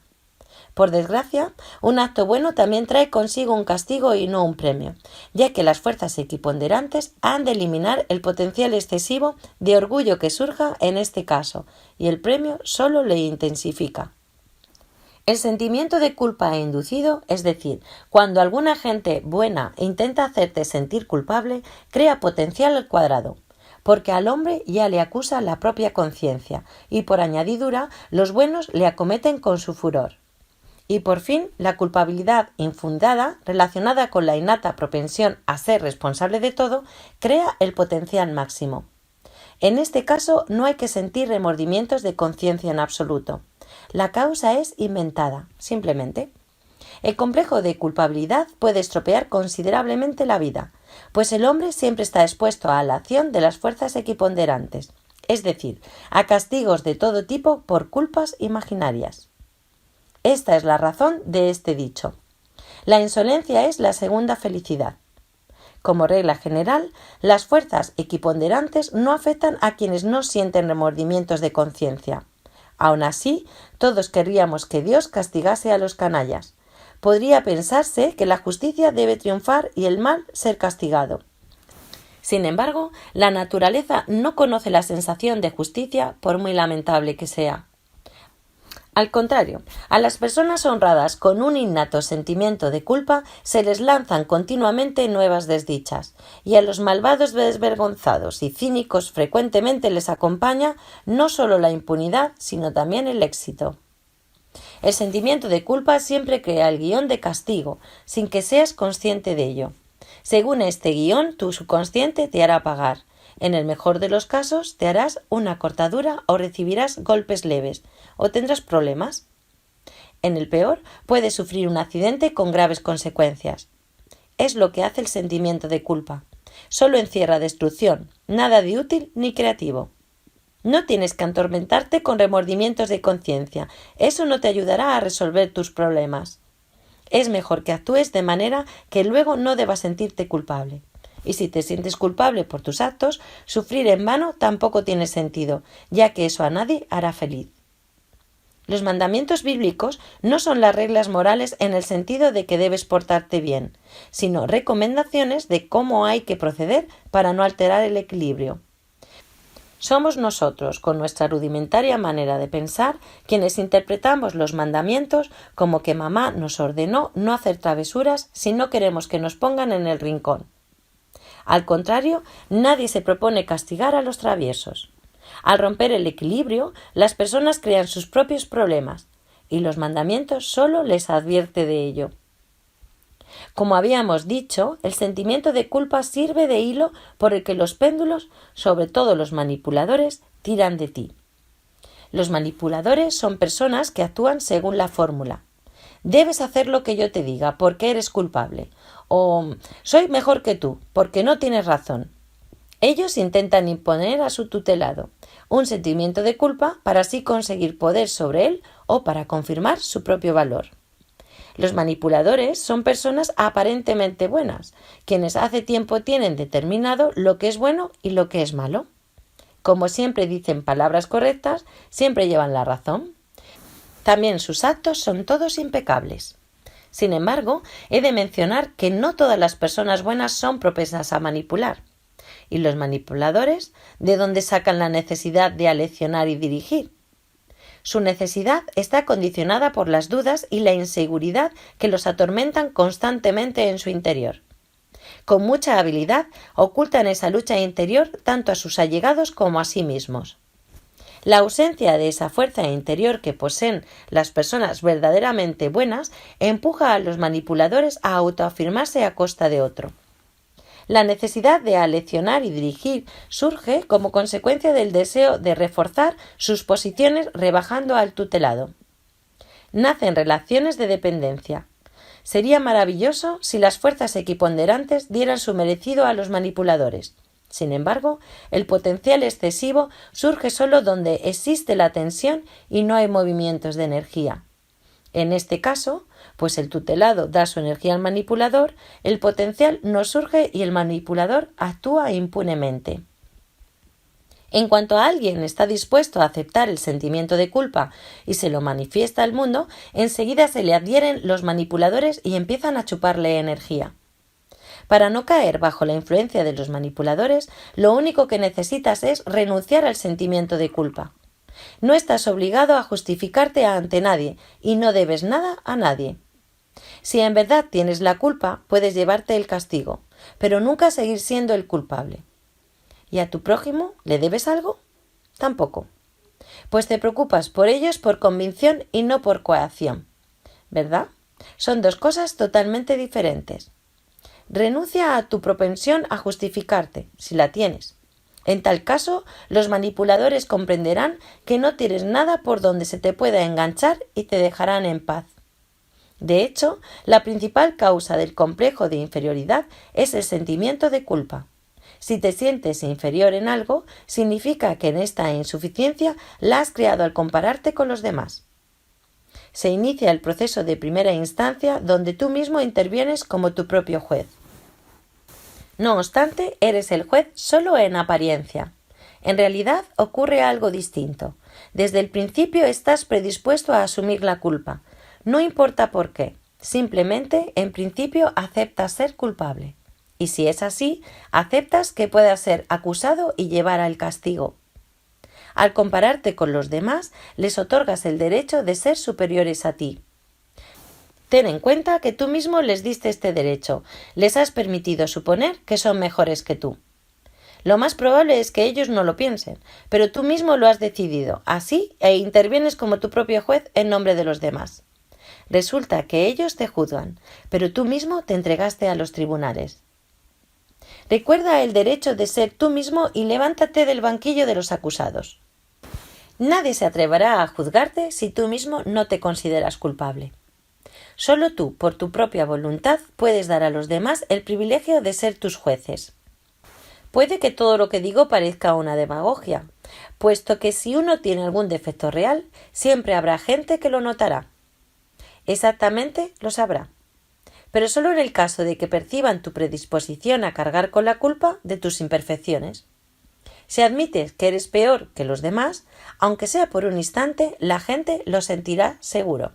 Por desgracia, un acto bueno también trae consigo un castigo y no un premio, ya que las fuerzas equiponderantes han de eliminar el potencial excesivo de orgullo que surja en este caso, y el premio solo le intensifica. El sentimiento de culpa inducido, es decir, cuando alguna gente buena intenta hacerte sentir culpable, crea potencial al cuadrado, porque al hombre ya le acusa la propia conciencia, y por añadidura los buenos le acometen con su furor. Y por fin, la culpabilidad infundada, relacionada con la innata propensión a ser responsable de todo, crea el potencial máximo. En este caso no hay que sentir remordimientos de conciencia en absoluto. La causa es inventada, simplemente. El complejo de culpabilidad puede estropear considerablemente la vida, pues el hombre siempre está expuesto a la acción de las fuerzas equiponderantes, es decir, a castigos de todo tipo por culpas imaginarias. Esta es la razón de este dicho. La insolencia es la segunda felicidad. Como regla general, las fuerzas equiponderantes no afectan a quienes no sienten remordimientos de conciencia. Aun así, todos querríamos que Dios castigase a los canallas. Podría pensarse que la justicia debe triunfar y el mal ser castigado. Sin embargo, la naturaleza no conoce la sensación de justicia, por muy lamentable que sea. Al contrario, a las personas honradas con un innato sentimiento de culpa se les lanzan continuamente nuevas desdichas, y a los malvados desvergonzados y cínicos frecuentemente les acompaña no solo la impunidad, sino también el éxito. El sentimiento de culpa siempre crea el guión de castigo, sin que seas consciente de ello. Según este guión, tu subconsciente te hará pagar. En el mejor de los casos, te harás una cortadura o recibirás golpes leves, o tendrás problemas. En el peor, puedes sufrir un accidente con graves consecuencias. Es lo que hace el sentimiento de culpa. Solo encierra destrucción, nada de útil ni creativo. No tienes que atormentarte con remordimientos de conciencia. Eso no te ayudará a resolver tus problemas. Es mejor que actúes de manera que luego no debas sentirte culpable. Y si te sientes culpable por tus actos, sufrir en vano tampoco tiene sentido, ya que eso a nadie hará feliz. Los mandamientos bíblicos no son las reglas morales en el sentido de que debes portarte bien, sino recomendaciones de cómo hay que proceder para no alterar el equilibrio. Somos nosotros, con nuestra rudimentaria manera de pensar, quienes interpretamos los mandamientos como que mamá nos ordenó no hacer travesuras si no queremos que nos pongan en el rincón. Al contrario, nadie se propone castigar a los traviesos. Al romper el equilibrio, las personas crean sus propios problemas, y los mandamientos solo les advierte de ello. Como habíamos dicho, el sentimiento de culpa sirve de hilo por el que los péndulos, sobre todo los manipuladores, tiran de ti. Los manipuladores son personas que actúan según la fórmula. Debes hacer lo que yo te diga porque eres culpable. O soy mejor que tú porque no tienes razón. Ellos intentan imponer a su tutelado un sentimiento de culpa para así conseguir poder sobre él o para confirmar su propio valor. Los manipuladores son personas aparentemente buenas, quienes hace tiempo tienen determinado lo que es bueno y lo que es malo. Como siempre dicen palabras correctas, siempre llevan la razón. También sus actos son todos impecables. Sin embargo, he de mencionar que no todas las personas buenas son propensas a manipular. ¿Y los manipuladores? ¿De dónde sacan la necesidad de aleccionar y dirigir? Su necesidad está condicionada por las dudas y la inseguridad que los atormentan constantemente en su interior. Con mucha habilidad ocultan esa lucha interior tanto a sus allegados como a sí mismos. La ausencia de esa fuerza interior que poseen las personas verdaderamente buenas empuja a los manipuladores a autoafirmarse a costa de otro. La necesidad de aleccionar y dirigir surge como consecuencia del deseo de reforzar sus posiciones rebajando al tutelado. Nacen relaciones de dependencia. Sería maravilloso si las fuerzas equiponderantes dieran su merecido a los manipuladores. Sin embargo, el potencial excesivo surge solo donde existe la tensión y no hay movimientos de energía. En este caso, pues el tutelado da su energía al manipulador, el potencial no surge y el manipulador actúa impunemente. En cuanto a alguien está dispuesto a aceptar el sentimiento de culpa y se lo manifiesta al mundo, enseguida se le adhieren los manipuladores y empiezan a chuparle energía. Para no caer bajo la influencia de los manipuladores, lo único que necesitas es renunciar al sentimiento de culpa. No estás obligado a justificarte ante nadie y no debes nada a nadie. Si en verdad tienes la culpa, puedes llevarte el castigo, pero nunca seguir siendo el culpable. ¿Y a tu prójimo le debes algo? Tampoco. Pues te preocupas por ellos por convicción y no por coacción. ¿Verdad? Son dos cosas totalmente diferentes. Renuncia a tu propensión a justificarte, si la tienes. En tal caso, los manipuladores comprenderán que no tienes nada por donde se te pueda enganchar y te dejarán en paz. De hecho, la principal causa del complejo de inferioridad es el sentimiento de culpa. Si te sientes inferior en algo, significa que en esta insuficiencia la has creado al compararte con los demás. Se inicia el proceso de primera instancia donde tú mismo intervienes como tu propio juez. No obstante, eres el juez solo en apariencia. En realidad ocurre algo distinto. Desde el principio estás predispuesto a asumir la culpa. No importa por qué. Simplemente, en principio, aceptas ser culpable. Y si es así, aceptas que puedas ser acusado y llevar al castigo. Al compararte con los demás, les otorgas el derecho de ser superiores a ti. Ten en cuenta que tú mismo les diste este derecho, les has permitido suponer que son mejores que tú. Lo más probable es que ellos no lo piensen, pero tú mismo lo has decidido, así intervienes como tu propio juez en nombre de los demás. Resulta que ellos te juzgan, pero tú mismo te entregaste a los tribunales. Recuerda el derecho de ser tú mismo y levántate del banquillo de los acusados. Nadie se atreverá a juzgarte si tú mismo no te consideras culpable. Solo tú, por tu propia voluntad, puedes dar a los demás el privilegio de ser tus jueces. Puede que todo lo que digo parezca una demagogia, puesto que si uno tiene algún defecto real, siempre habrá gente que lo notará. Exactamente lo sabrá. Pero solo en el caso de que perciban tu predisposición a cargar con la culpa de tus imperfecciones. Si admites que eres peor que los demás, aunque sea por un instante, la gente lo sentirá seguro.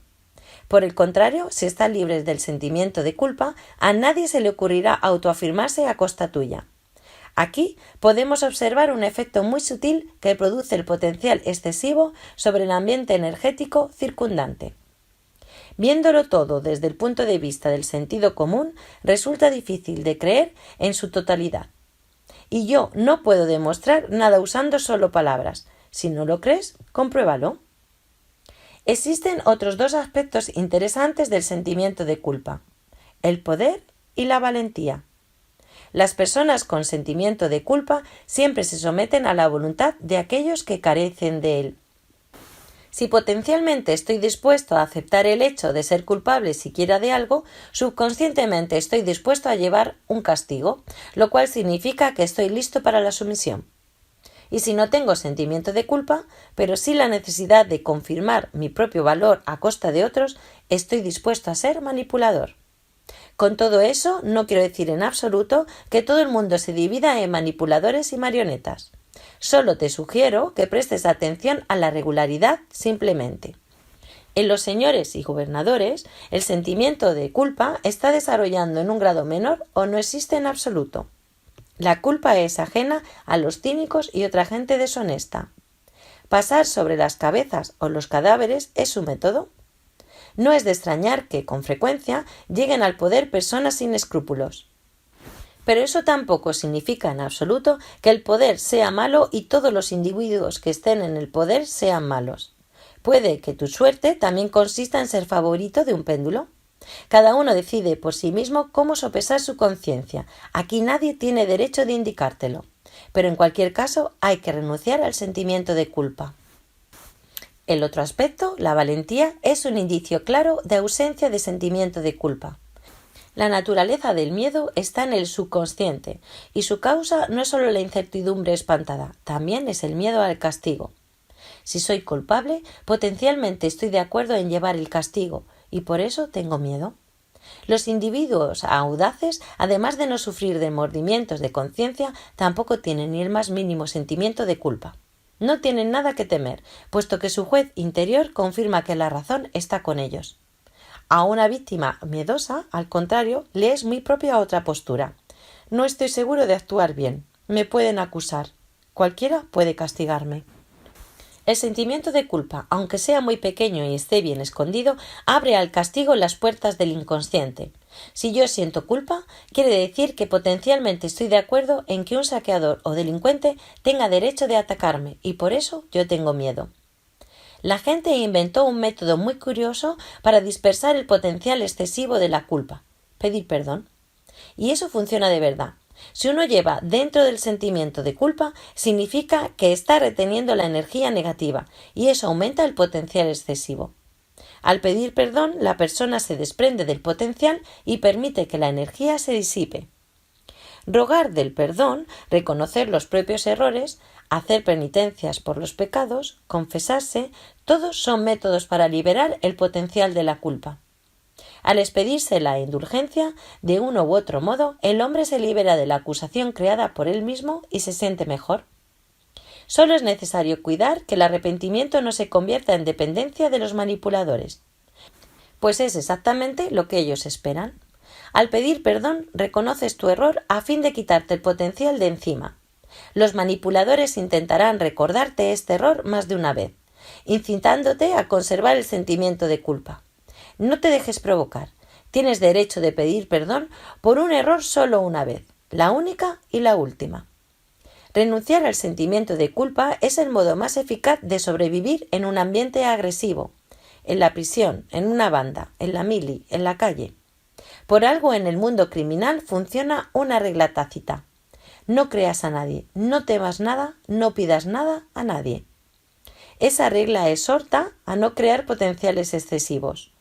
Por el contrario, si estás libre del sentimiento de culpa, a nadie se le ocurrirá autoafirmarse a costa tuya. Aquí podemos observar un efecto muy sutil que produce el potencial excesivo sobre el ambiente energético circundante. Viéndolo todo desde el punto de vista del sentido común, resulta difícil de creer en su totalidad. Y yo no puedo demostrar nada usando solo palabras. Si no lo crees, compruébalo. Existen otros dos aspectos interesantes del sentimiento de culpa: el poder y la valentía. Las personas con sentimiento de culpa siempre se someten a la voluntad de aquellos que carecen de él. Si potencialmente estoy dispuesto a aceptar el hecho de ser culpable siquiera de algo, subconscientemente estoy dispuesto a llevar un castigo, lo cual significa que estoy listo para la sumisión. Y si no tengo sentimiento de culpa, pero sí la necesidad de confirmar mi propio valor a costa de otros, estoy dispuesto a ser manipulador. Con todo eso, no quiero decir en absoluto que todo el mundo se divida en manipuladores y marionetas. Solo te sugiero que prestes atención a la regularidad simplemente. En los señores y gobernadores, el sentimiento de culpa está desarrollando en un grado menor o no existe en absoluto. La culpa es ajena a los cínicos y otra gente deshonesta. Pasar sobre las cabezas o los cadáveres es su método. No es de extrañar que, con frecuencia, lleguen al poder personas sin escrúpulos. Pero eso tampoco significa en absoluto que el poder sea malo y todos los individuos que estén en el poder sean malos. Puede que tu suerte también consista en ser favorito de un péndulo. Cada uno decide por sí mismo cómo sopesar su conciencia. Aquí nadie tiene derecho de indicártelo. Pero en cualquier caso hay que renunciar al sentimiento de culpa. El otro aspecto, la valentía, es un indicio claro de ausencia de sentimiento de culpa. La naturaleza del miedo está en el subconsciente, y su causa no es solo la incertidumbre espantada, también es el miedo al castigo. Si soy culpable, potencialmente estoy de acuerdo en llevar el castigo, y por eso tengo miedo. Los individuos audaces, además de no sufrir de mordimientos de conciencia, tampoco tienen ni el más mínimo sentimiento de culpa. No tienen nada que temer, puesto que su juez interior confirma que la razón está con ellos. A una víctima miedosa, al contrario, le es muy propia otra postura. No estoy seguro de actuar bien. Me pueden acusar. Cualquiera puede castigarme. El sentimiento de culpa, aunque sea muy pequeño y esté bien escondido, abre al castigo las puertas del inconsciente. Si yo siento culpa, quiere decir que potencialmente estoy de acuerdo en que un saqueador o delincuente tenga derecho de atacarme, y por eso yo tengo miedo. La gente inventó un método muy curioso para dispersar el potencial excesivo de la culpa: pedir perdón. Y eso funciona de verdad. Si uno lleva dentro del sentimiento de culpa, significa que está reteniendo la energía negativa, y eso aumenta el potencial excesivo. Al pedir perdón, la persona se desprende del potencial y permite que la energía se disipe. Rogar del perdón, reconocer los propios errores, hacer penitencias por los pecados, confesarse, todos son métodos para liberar el potencial de la culpa. Al expedirse la indulgencia, de uno u otro modo, el hombre se libera de la acusación creada por él mismo y se siente mejor. Solo es necesario cuidar que el arrepentimiento no se convierta en dependencia de los manipuladores, pues es exactamente lo que ellos esperan. Al pedir perdón, reconoces tu error a fin de quitarte el potencial de encima. Los manipuladores intentarán recordarte este error más de una vez, incitándote a conservar el sentimiento de culpa. No te dejes provocar. Tienes derecho de pedir perdón por un error solo una vez, la única y la última. Renunciar al sentimiento de culpa es el modo más eficaz de sobrevivir en un ambiente agresivo, en la prisión, en una banda, en la mili, en la calle. Por algo en el mundo criminal funciona una regla tácita: no creas a nadie, no temas nada, no pidas nada a nadie. Esa regla exhorta a no crear potenciales excesivos.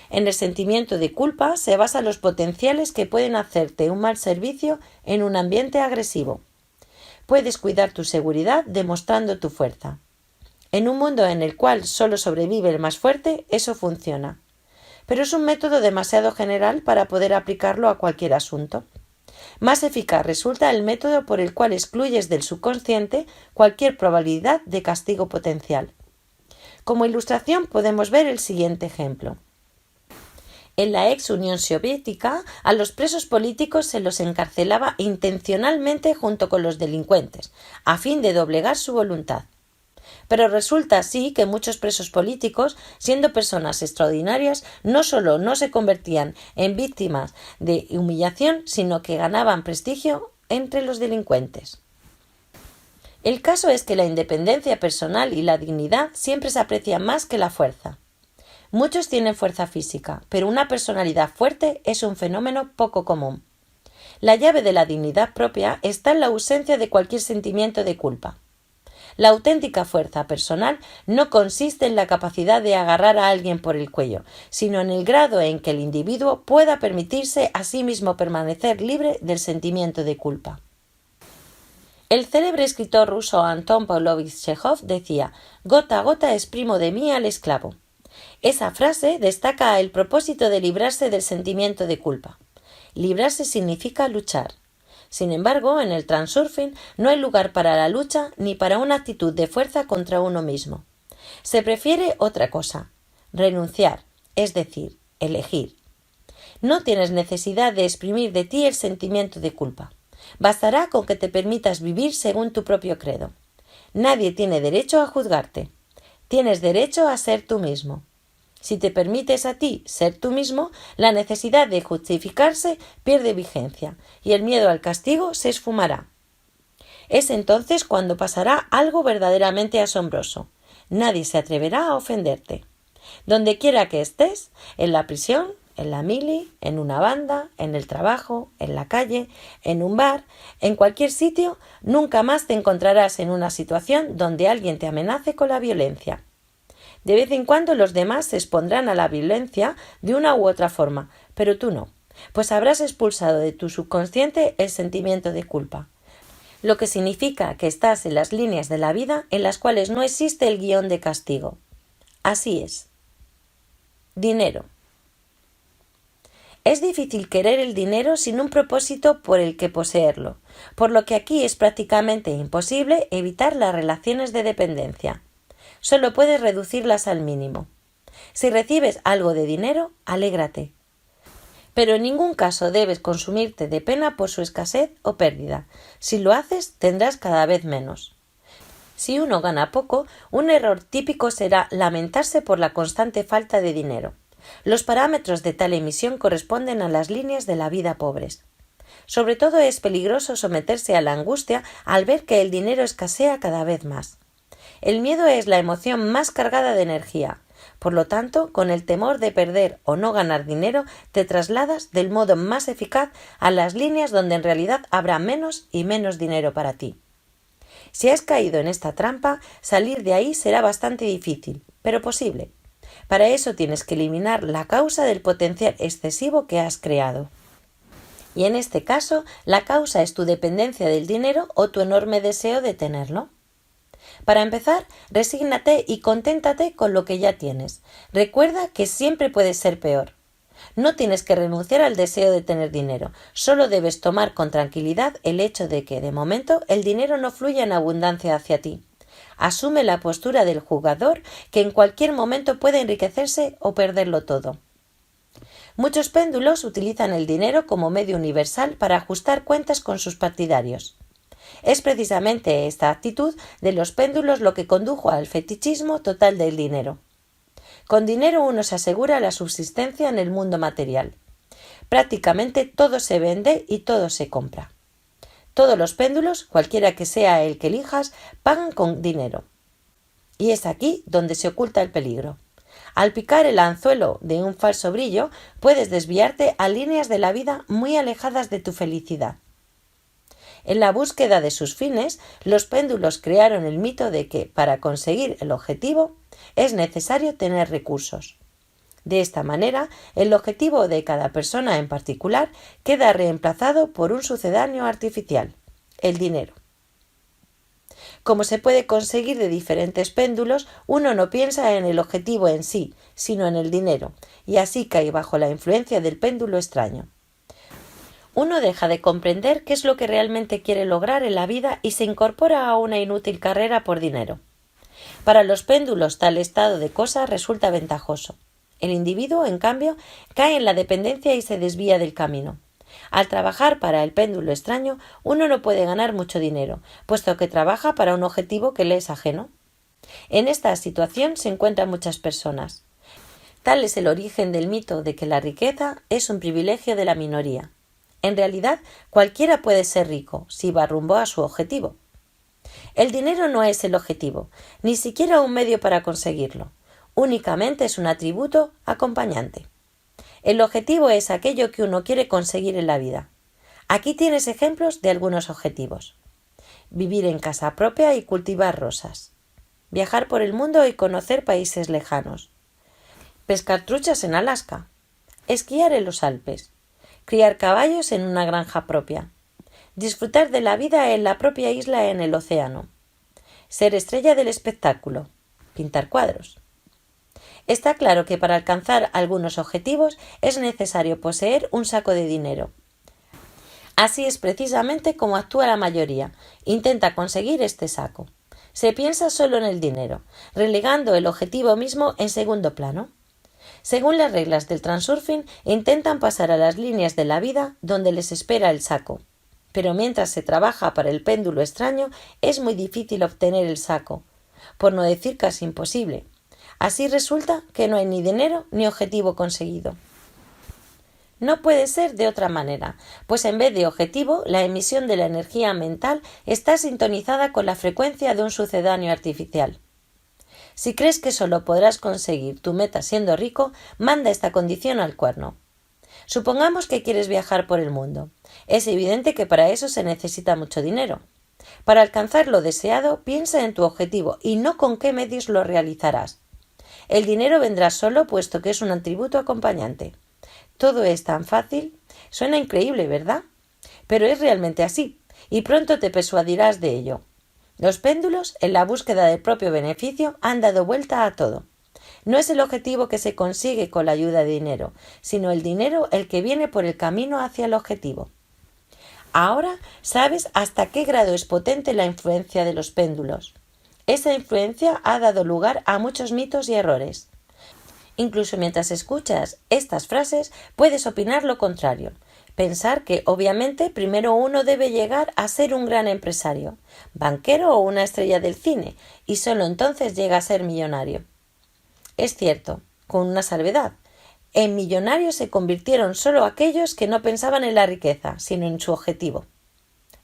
En el sentimiento de culpa se basan los potenciales que pueden hacerte un mal servicio en un ambiente agresivo. Puedes cuidar tu seguridad demostrando tu fuerza. En un mundo en el cual solo sobrevive el más fuerte, eso funciona. Pero es un método demasiado general para poder aplicarlo a cualquier asunto. Más eficaz resulta el método por el cual excluyes del subconsciente cualquier probabilidad de castigo potencial. Como ilustración podemos ver el siguiente ejemplo. En la ex Unión Soviética, a los presos políticos se los encarcelaba intencionalmente junto con los delincuentes, a fin de doblegar su voluntad. Pero resulta así que muchos presos políticos, siendo personas extraordinarias, no solo no se convertían en víctimas de humillación, sino que ganaban prestigio entre los delincuentes. El caso es que la independencia personal y la dignidad siempre se aprecian más que la fuerza. Muchos tienen fuerza física, pero una personalidad fuerte es un fenómeno poco común. La llave de la dignidad propia está en la ausencia de cualquier sentimiento de culpa. La auténtica fuerza personal no consiste en la capacidad de agarrar a alguien por el cuello, sino en el grado en que el individuo pueda permitirse a sí mismo permanecer libre del sentimiento de culpa. El célebre escritor ruso Anton Pavlovich Chekhov decía: «Gota a gota exprimo de mí al esclavo». Esa frase destaca el propósito de librarse del sentimiento de culpa. Librarse significa luchar. Sin embargo, en el transurfing no hay lugar para la lucha ni para una actitud de fuerza contra uno mismo. Se prefiere otra cosa: renunciar, es decir, elegir. No tienes necesidad de exprimir de ti el sentimiento de culpa. Bastará con que te permitas vivir según tu propio credo. Nadie tiene derecho a juzgarte. Tienes derecho a ser tú mismo. Si te permites a ti ser tú mismo, la necesidad de justificarse pierde vigencia y el miedo al castigo se esfumará. Es entonces cuando pasará algo verdaderamente asombroso. Nadie se atreverá a ofenderte. Donde quiera que estés, en la prisión, en la mili, en una banda, en el trabajo, en la calle, en un bar, en cualquier sitio, nunca más te encontrarás en una situación donde alguien te amenace con la violencia. De vez en cuando los demás se expondrán a la violencia de una u otra forma, pero tú no, pues habrás expulsado de tu subconsciente el sentimiento de culpa, lo que significa que estás en las líneas de la vida en las cuales no existe el guión de castigo. Así es. Dinero. Es difícil querer el dinero sin un propósito por el que poseerlo, por lo que aquí es prácticamente imposible evitar las relaciones de dependencia. Solo puedes reducirlas al mínimo. Si recibes algo de dinero, alégrate. Pero en ningún caso debes consumirte de pena por su escasez o pérdida. Si lo haces, tendrás cada vez menos. Si uno gana poco, un error típico será lamentarse por la constante falta de dinero. Los parámetros de tal emisión corresponden a las líneas de la vida pobres. Sobre todo es peligroso someterse a la angustia al ver que el dinero escasea cada vez más. El miedo es la emoción más cargada de energía. Por lo tanto, con el temor de perder o no ganar dinero, te trasladas del modo más eficaz a las líneas donde en realidad habrá menos y menos dinero para ti. Si has caído en esta trampa, salir de ahí será bastante difícil, pero posible. Para eso tienes que eliminar la causa del potencial excesivo que has creado. Y en este caso, la causa es tu dependencia del dinero o tu enorme deseo de tenerlo. Para empezar, resígnate y conténtate con lo que ya tienes. Recuerda que siempre puede ser peor. No tienes que renunciar al deseo de tener dinero, solo debes tomar con tranquilidad el hecho de que, de momento, el dinero no fluye en abundancia hacia ti. Asume la postura del jugador que en cualquier momento puede enriquecerse o perderlo todo. Muchos péndulos utilizan el dinero como medio universal para ajustar cuentas con sus partidarios. Es precisamente esta actitud de los péndulos lo que condujo al fetichismo total del dinero. Con dinero uno se asegura la subsistencia en el mundo material. Prácticamente todo se vende y todo se compra. Todos los péndulos, cualquiera que sea el que elijas, pagan con dinero. Y es aquí donde se oculta el peligro. Al picar el anzuelo de un falso brillo, puedes desviarte a líneas de la vida muy alejadas de tu felicidad. En la búsqueda de sus fines, los péndulos crearon el mito de que, para conseguir el objetivo, es necesario tener recursos. De esta manera, el objetivo de cada persona en particular queda reemplazado por un sucedáneo artificial, el dinero. Como se puede conseguir de diferentes péndulos, uno no piensa en el objetivo en sí, sino en el dinero, y así cae bajo la influencia del péndulo extraño. Uno deja de comprender qué es lo que realmente quiere lograr en la vida y se incorpora a una inútil carrera por dinero. Para los péndulos tal estado de cosas resulta ventajoso. El individuo, en cambio, cae en la dependencia y se desvía del camino. Al trabajar para el péndulo extraño, uno no puede ganar mucho dinero, puesto que trabaja para un objetivo que le es ajeno. En esta situación se encuentran muchas personas. Tal es el origen del mito de que la riqueza es un privilegio de la minoría. En realidad, cualquiera puede ser rico, si va rumbo a su objetivo. El dinero no es el objetivo, ni siquiera un medio para conseguirlo. Únicamente es un atributo acompañante. El objetivo es aquello que uno quiere conseguir en la vida. Aquí tienes ejemplos de algunos objetivos. Vivir en casa propia y cultivar rosas. Viajar por el mundo y conocer países lejanos. Pescar truchas en Alaska. Esquiar en los Alpes. Criar caballos en una granja propia. Disfrutar de la vida en la propia isla en el océano. Ser estrella del espectáculo. Pintar cuadros. Está claro que para alcanzar algunos objetivos es necesario poseer un saco de dinero. Así es precisamente como actúa la mayoría. Intenta conseguir este saco. Se piensa solo en el dinero, relegando el objetivo mismo en segundo plano. Según las reglas del transurfing, intentan pasar a las líneas de la vida donde les espera el saco. Pero mientras se trabaja para el péndulo extraño, es muy difícil obtener el saco, por no decir casi imposible. Así resulta que no hay ni dinero ni objetivo conseguido. No puede ser de otra manera, pues en vez de objetivo, la emisión de la energía mental está sintonizada con la frecuencia de un sucedáneo artificial. Si crees que solo podrás conseguir tu meta siendo rico, manda esta condición al cuerno. Supongamos que quieres viajar por el mundo. Es evidente que para eso se necesita mucho dinero. Para alcanzar lo deseado, piensa en tu objetivo y no con qué medios lo realizarás. El dinero vendrá solo puesto que es un atributo acompañante. Todo es tan fácil. Suena increíble, ¿verdad? Pero es realmente así, y pronto te persuadirás de ello. Los péndulos, en la búsqueda del propio beneficio, han dado vuelta a todo. No es el objetivo que se consigue con la ayuda de dinero, sino el dinero el que viene por el camino hacia el objetivo. Ahora sabes hasta qué grado es potente la influencia de los péndulos. Esa influencia ha dado lugar a muchos mitos y errores. Incluso mientras escuchas estas frases puedes opinar lo contrario. Pensar que, obviamente, primero uno debe llegar a ser un gran empresario, banquero o una estrella del cine, y solo entonces llega a ser millonario. Es cierto, con una salvedad. En millonarios se convirtieron solo aquellos que no pensaban en la riqueza, sino en su objetivo.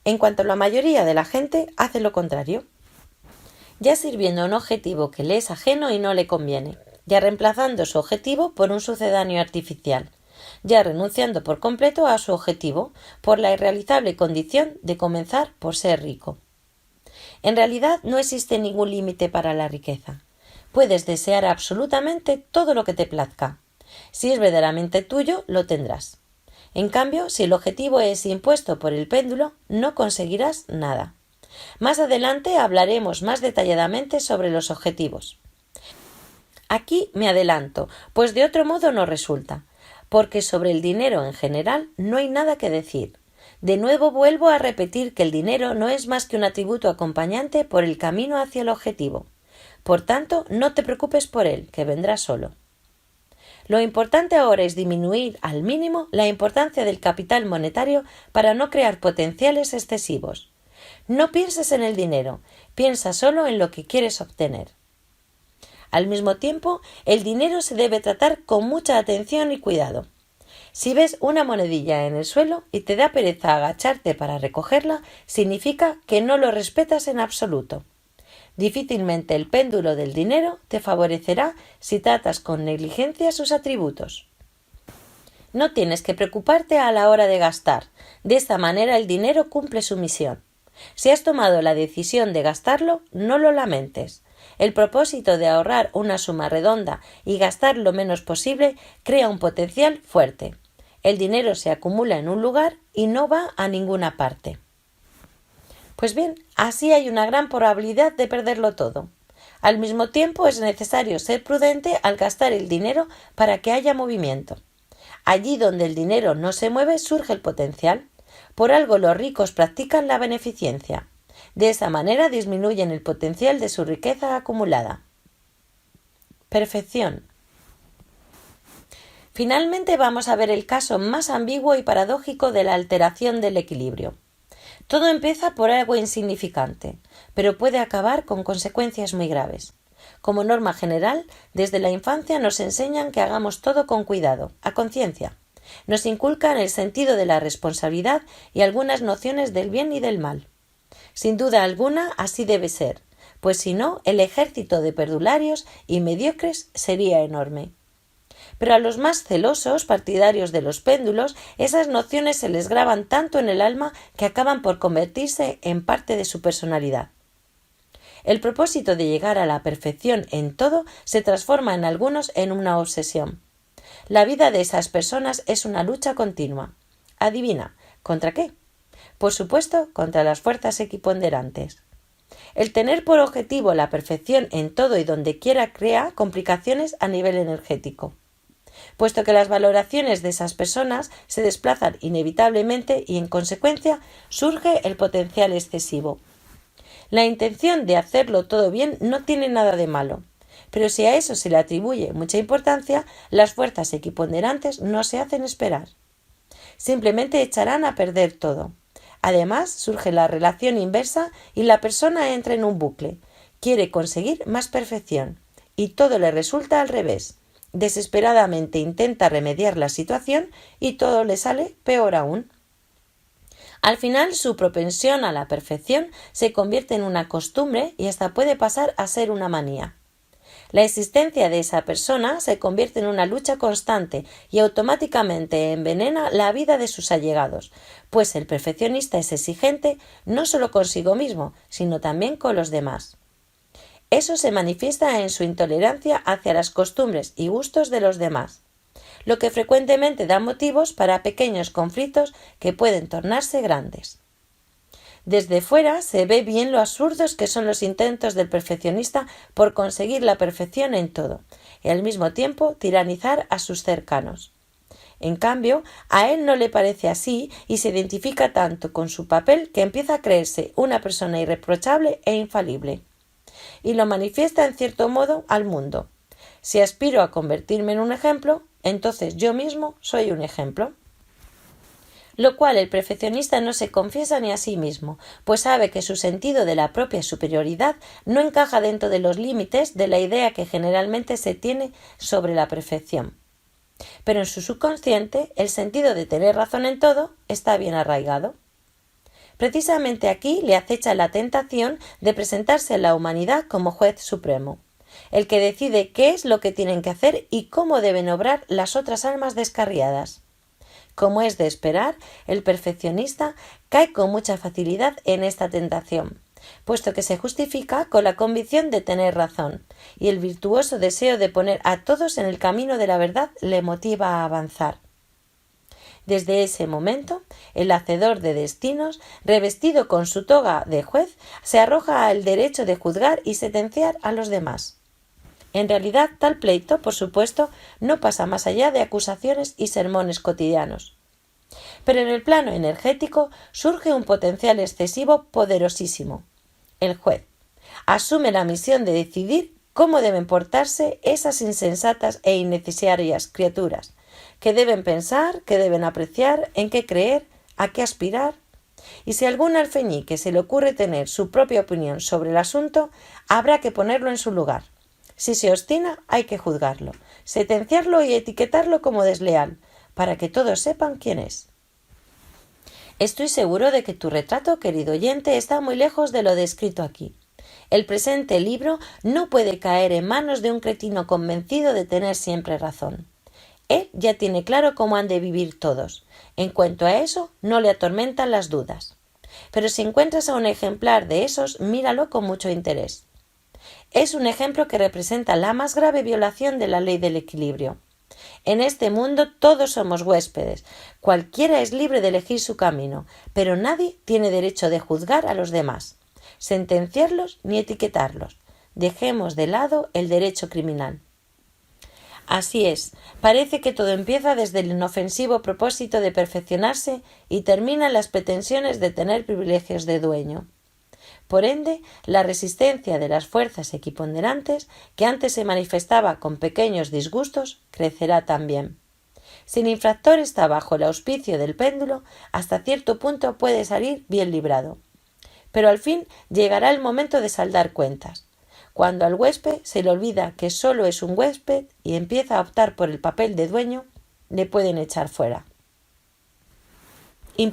En cuanto la mayoría de la gente hace lo contrario. Ya sirviendo a un objetivo que le es ajeno y no le conviene, ya reemplazando su objetivo por un sucedáneo artificial, ya renunciando por completo a su objetivo por la irrealizable condición de comenzar por ser rico. En realidad no existe ningún límite para la riqueza. Puedes desear absolutamente todo lo que te plazca. Si es verdaderamente tuyo, lo tendrás. En cambio, si el objetivo es impuesto por el péndulo, no conseguirás nada. Más adelante hablaremos más detalladamente sobre los objetivos. Aquí me adelanto, pues de otro modo no resulta, porque sobre el dinero en general no hay nada que decir. De nuevo vuelvo a repetir que el dinero no es más que un atributo acompañante por el camino hacia el objetivo. Por tanto, no te preocupes por él, que vendrá solo. Lo importante ahora es disminuir al mínimo la importancia del capital monetario para no crear potenciales excesivos. No pienses en el dinero, piensa solo en lo que quieres obtener. Al mismo tiempo, el dinero se debe tratar con mucha atención y cuidado. Si ves una monedilla en el suelo y te da pereza agacharte para recogerla, significa que no lo respetas en absoluto. Difícilmente el péndulo del dinero te favorecerá si tratas con negligencia sus atributos. No tienes que preocuparte a la hora de gastar. De esta manera el dinero cumple su misión. Si has tomado la decisión de gastarlo, no lo lamentes. El propósito de ahorrar una suma redonda y gastar lo menos posible crea un potencial fuerte. El dinero se acumula en un lugar y no va a ninguna parte. Pues bien, así hay una gran probabilidad de perderlo todo. Al mismo tiempo es necesario ser prudente al gastar el dinero para que haya movimiento. Allí donde el dinero no se mueve surge el potencial. Por algo los ricos practican la beneficencia. De esa manera disminuyen el potencial de su riqueza acumulada. Perfección. Finalmente vamos a ver el caso más ambiguo y paradójico de la alteración del equilibrio. Todo empieza por algo insignificante, pero puede acabar con consecuencias muy graves. Como norma general, desde la infancia nos enseñan que hagamos todo con cuidado, a conciencia. Nos inculcan el sentido de la responsabilidad y algunas nociones del bien y del mal. Sin duda alguna, así debe ser, pues si no, el ejército de perdularios y mediocres sería enorme. Pero a los más celosos, partidarios de los péndulos, esas nociones se les graban tanto en el alma que acaban por convertirse en parte de su personalidad. El propósito de llegar a la perfección en todo se transforma en algunos en una obsesión. La vida de esas personas es una lucha continua. Adivina, ¿contra qué? Por supuesto, contra las fuerzas equiponderantes. El tener por objetivo la perfección en todo y donde quiera crea complicaciones a nivel energético, puesto que las valoraciones de esas personas se desplazan inevitablemente y en consecuencia surge el potencial excesivo. La intención de hacerlo todo bien no tiene nada de malo, pero si a eso se le atribuye mucha importancia, las fuerzas equiponderantes no se hacen esperar. Simplemente echarán a perder todo. Además, surge la relación inversa y la persona entra en un bucle. Quiere conseguir más perfección y todo le resulta al revés. Desesperadamente intenta remediar la situación y todo le sale peor aún. Al final, su propensión a la perfección se convierte en una costumbre y hasta puede pasar a ser una manía. La existencia de esa persona se convierte en una lucha constante y automáticamente envenena la vida de sus allegados, pues el perfeccionista es exigente no solo consigo mismo, sino también con los demás. Eso se manifiesta en su intolerancia hacia las costumbres y gustos de los demás, lo que frecuentemente da motivos para pequeños conflictos que pueden tornarse grandes. Desde fuera se ve bien lo absurdos que son los intentos del perfeccionista por conseguir la perfección en todo y al mismo tiempo tiranizar a sus cercanos. En cambio, a él no le parece así y se identifica tanto con su papel que empieza a creerse una persona irreprochable e infalible. Y lo manifiesta en cierto modo al mundo. Si aspiro a convertirme en un ejemplo, entonces yo mismo soy un ejemplo. Lo cual el perfeccionista no se confiesa ni a sí mismo, pues sabe que su sentido de la propia superioridad no encaja dentro de los límites de la idea que generalmente se tiene sobre la perfección. Pero en su subconsciente el sentido de tener razón en todo está bien arraigado. Precisamente aquí le acecha la tentación de presentarse a la humanidad como juez supremo, el que decide qué es lo que tienen que hacer y cómo deben obrar las otras almas descarriadas. Como es de esperar, el perfeccionista cae con mucha facilidad en esta tentación, puesto que se justifica con la convicción de tener razón, y el virtuoso deseo de poner a todos en el camino de la verdad le motiva a avanzar. Desde ese momento, el hacedor de destinos, revestido con su toga de juez, se arroja al derecho de juzgar y sentenciar a los demás. En realidad, tal pleito, por supuesto, no pasa más allá de acusaciones y sermones cotidianos. Pero en el plano energético surge un potencial excesivo poderosísimo. El juez asume la misión de decidir cómo deben portarse esas insensatas e innecesarias criaturas, qué deben pensar, qué deben apreciar, en qué creer, a qué aspirar. Y si a algún alfeñique se le ocurre tener su propia opinión sobre el asunto, habrá que ponerlo en su lugar. Si se obstina, hay que juzgarlo, sentenciarlo y etiquetarlo como desleal, para que todos sepan quién es. Estoy seguro de que tu retrato, querido oyente, está muy lejos de lo descrito aquí. El presente libro no puede caer en manos de un cretino convencido de tener siempre razón. Él ya tiene claro cómo han de vivir todos. En cuanto a eso, no le atormentan las dudas. Pero si encuentras a un ejemplar de esos, míralo con mucho interés. Es un ejemplo que representa la más grave violación de la ley del equilibrio. En este mundo todos somos huéspedes, cualquiera es libre de elegir su camino, pero nadie tiene derecho de juzgar a los demás, sentenciarlos ni etiquetarlos. Dejemos de lado el derecho criminal. Así es, parece que todo empieza desde el inofensivo propósito de perfeccionarse y termina en las pretensiones de tener privilegios de dueño. Por ende, la resistencia de las fuerzas equiponderantes, que antes se manifestaba con pequeños disgustos, crecerá también. Si el infractor está bajo el auspicio del péndulo, hasta cierto punto puede salir bien librado. Pero al fin llegará el momento de saldar cuentas, cuando al huésped se le olvida que solo es un huésped y empieza a optar por el papel de dueño, le pueden echar fuera.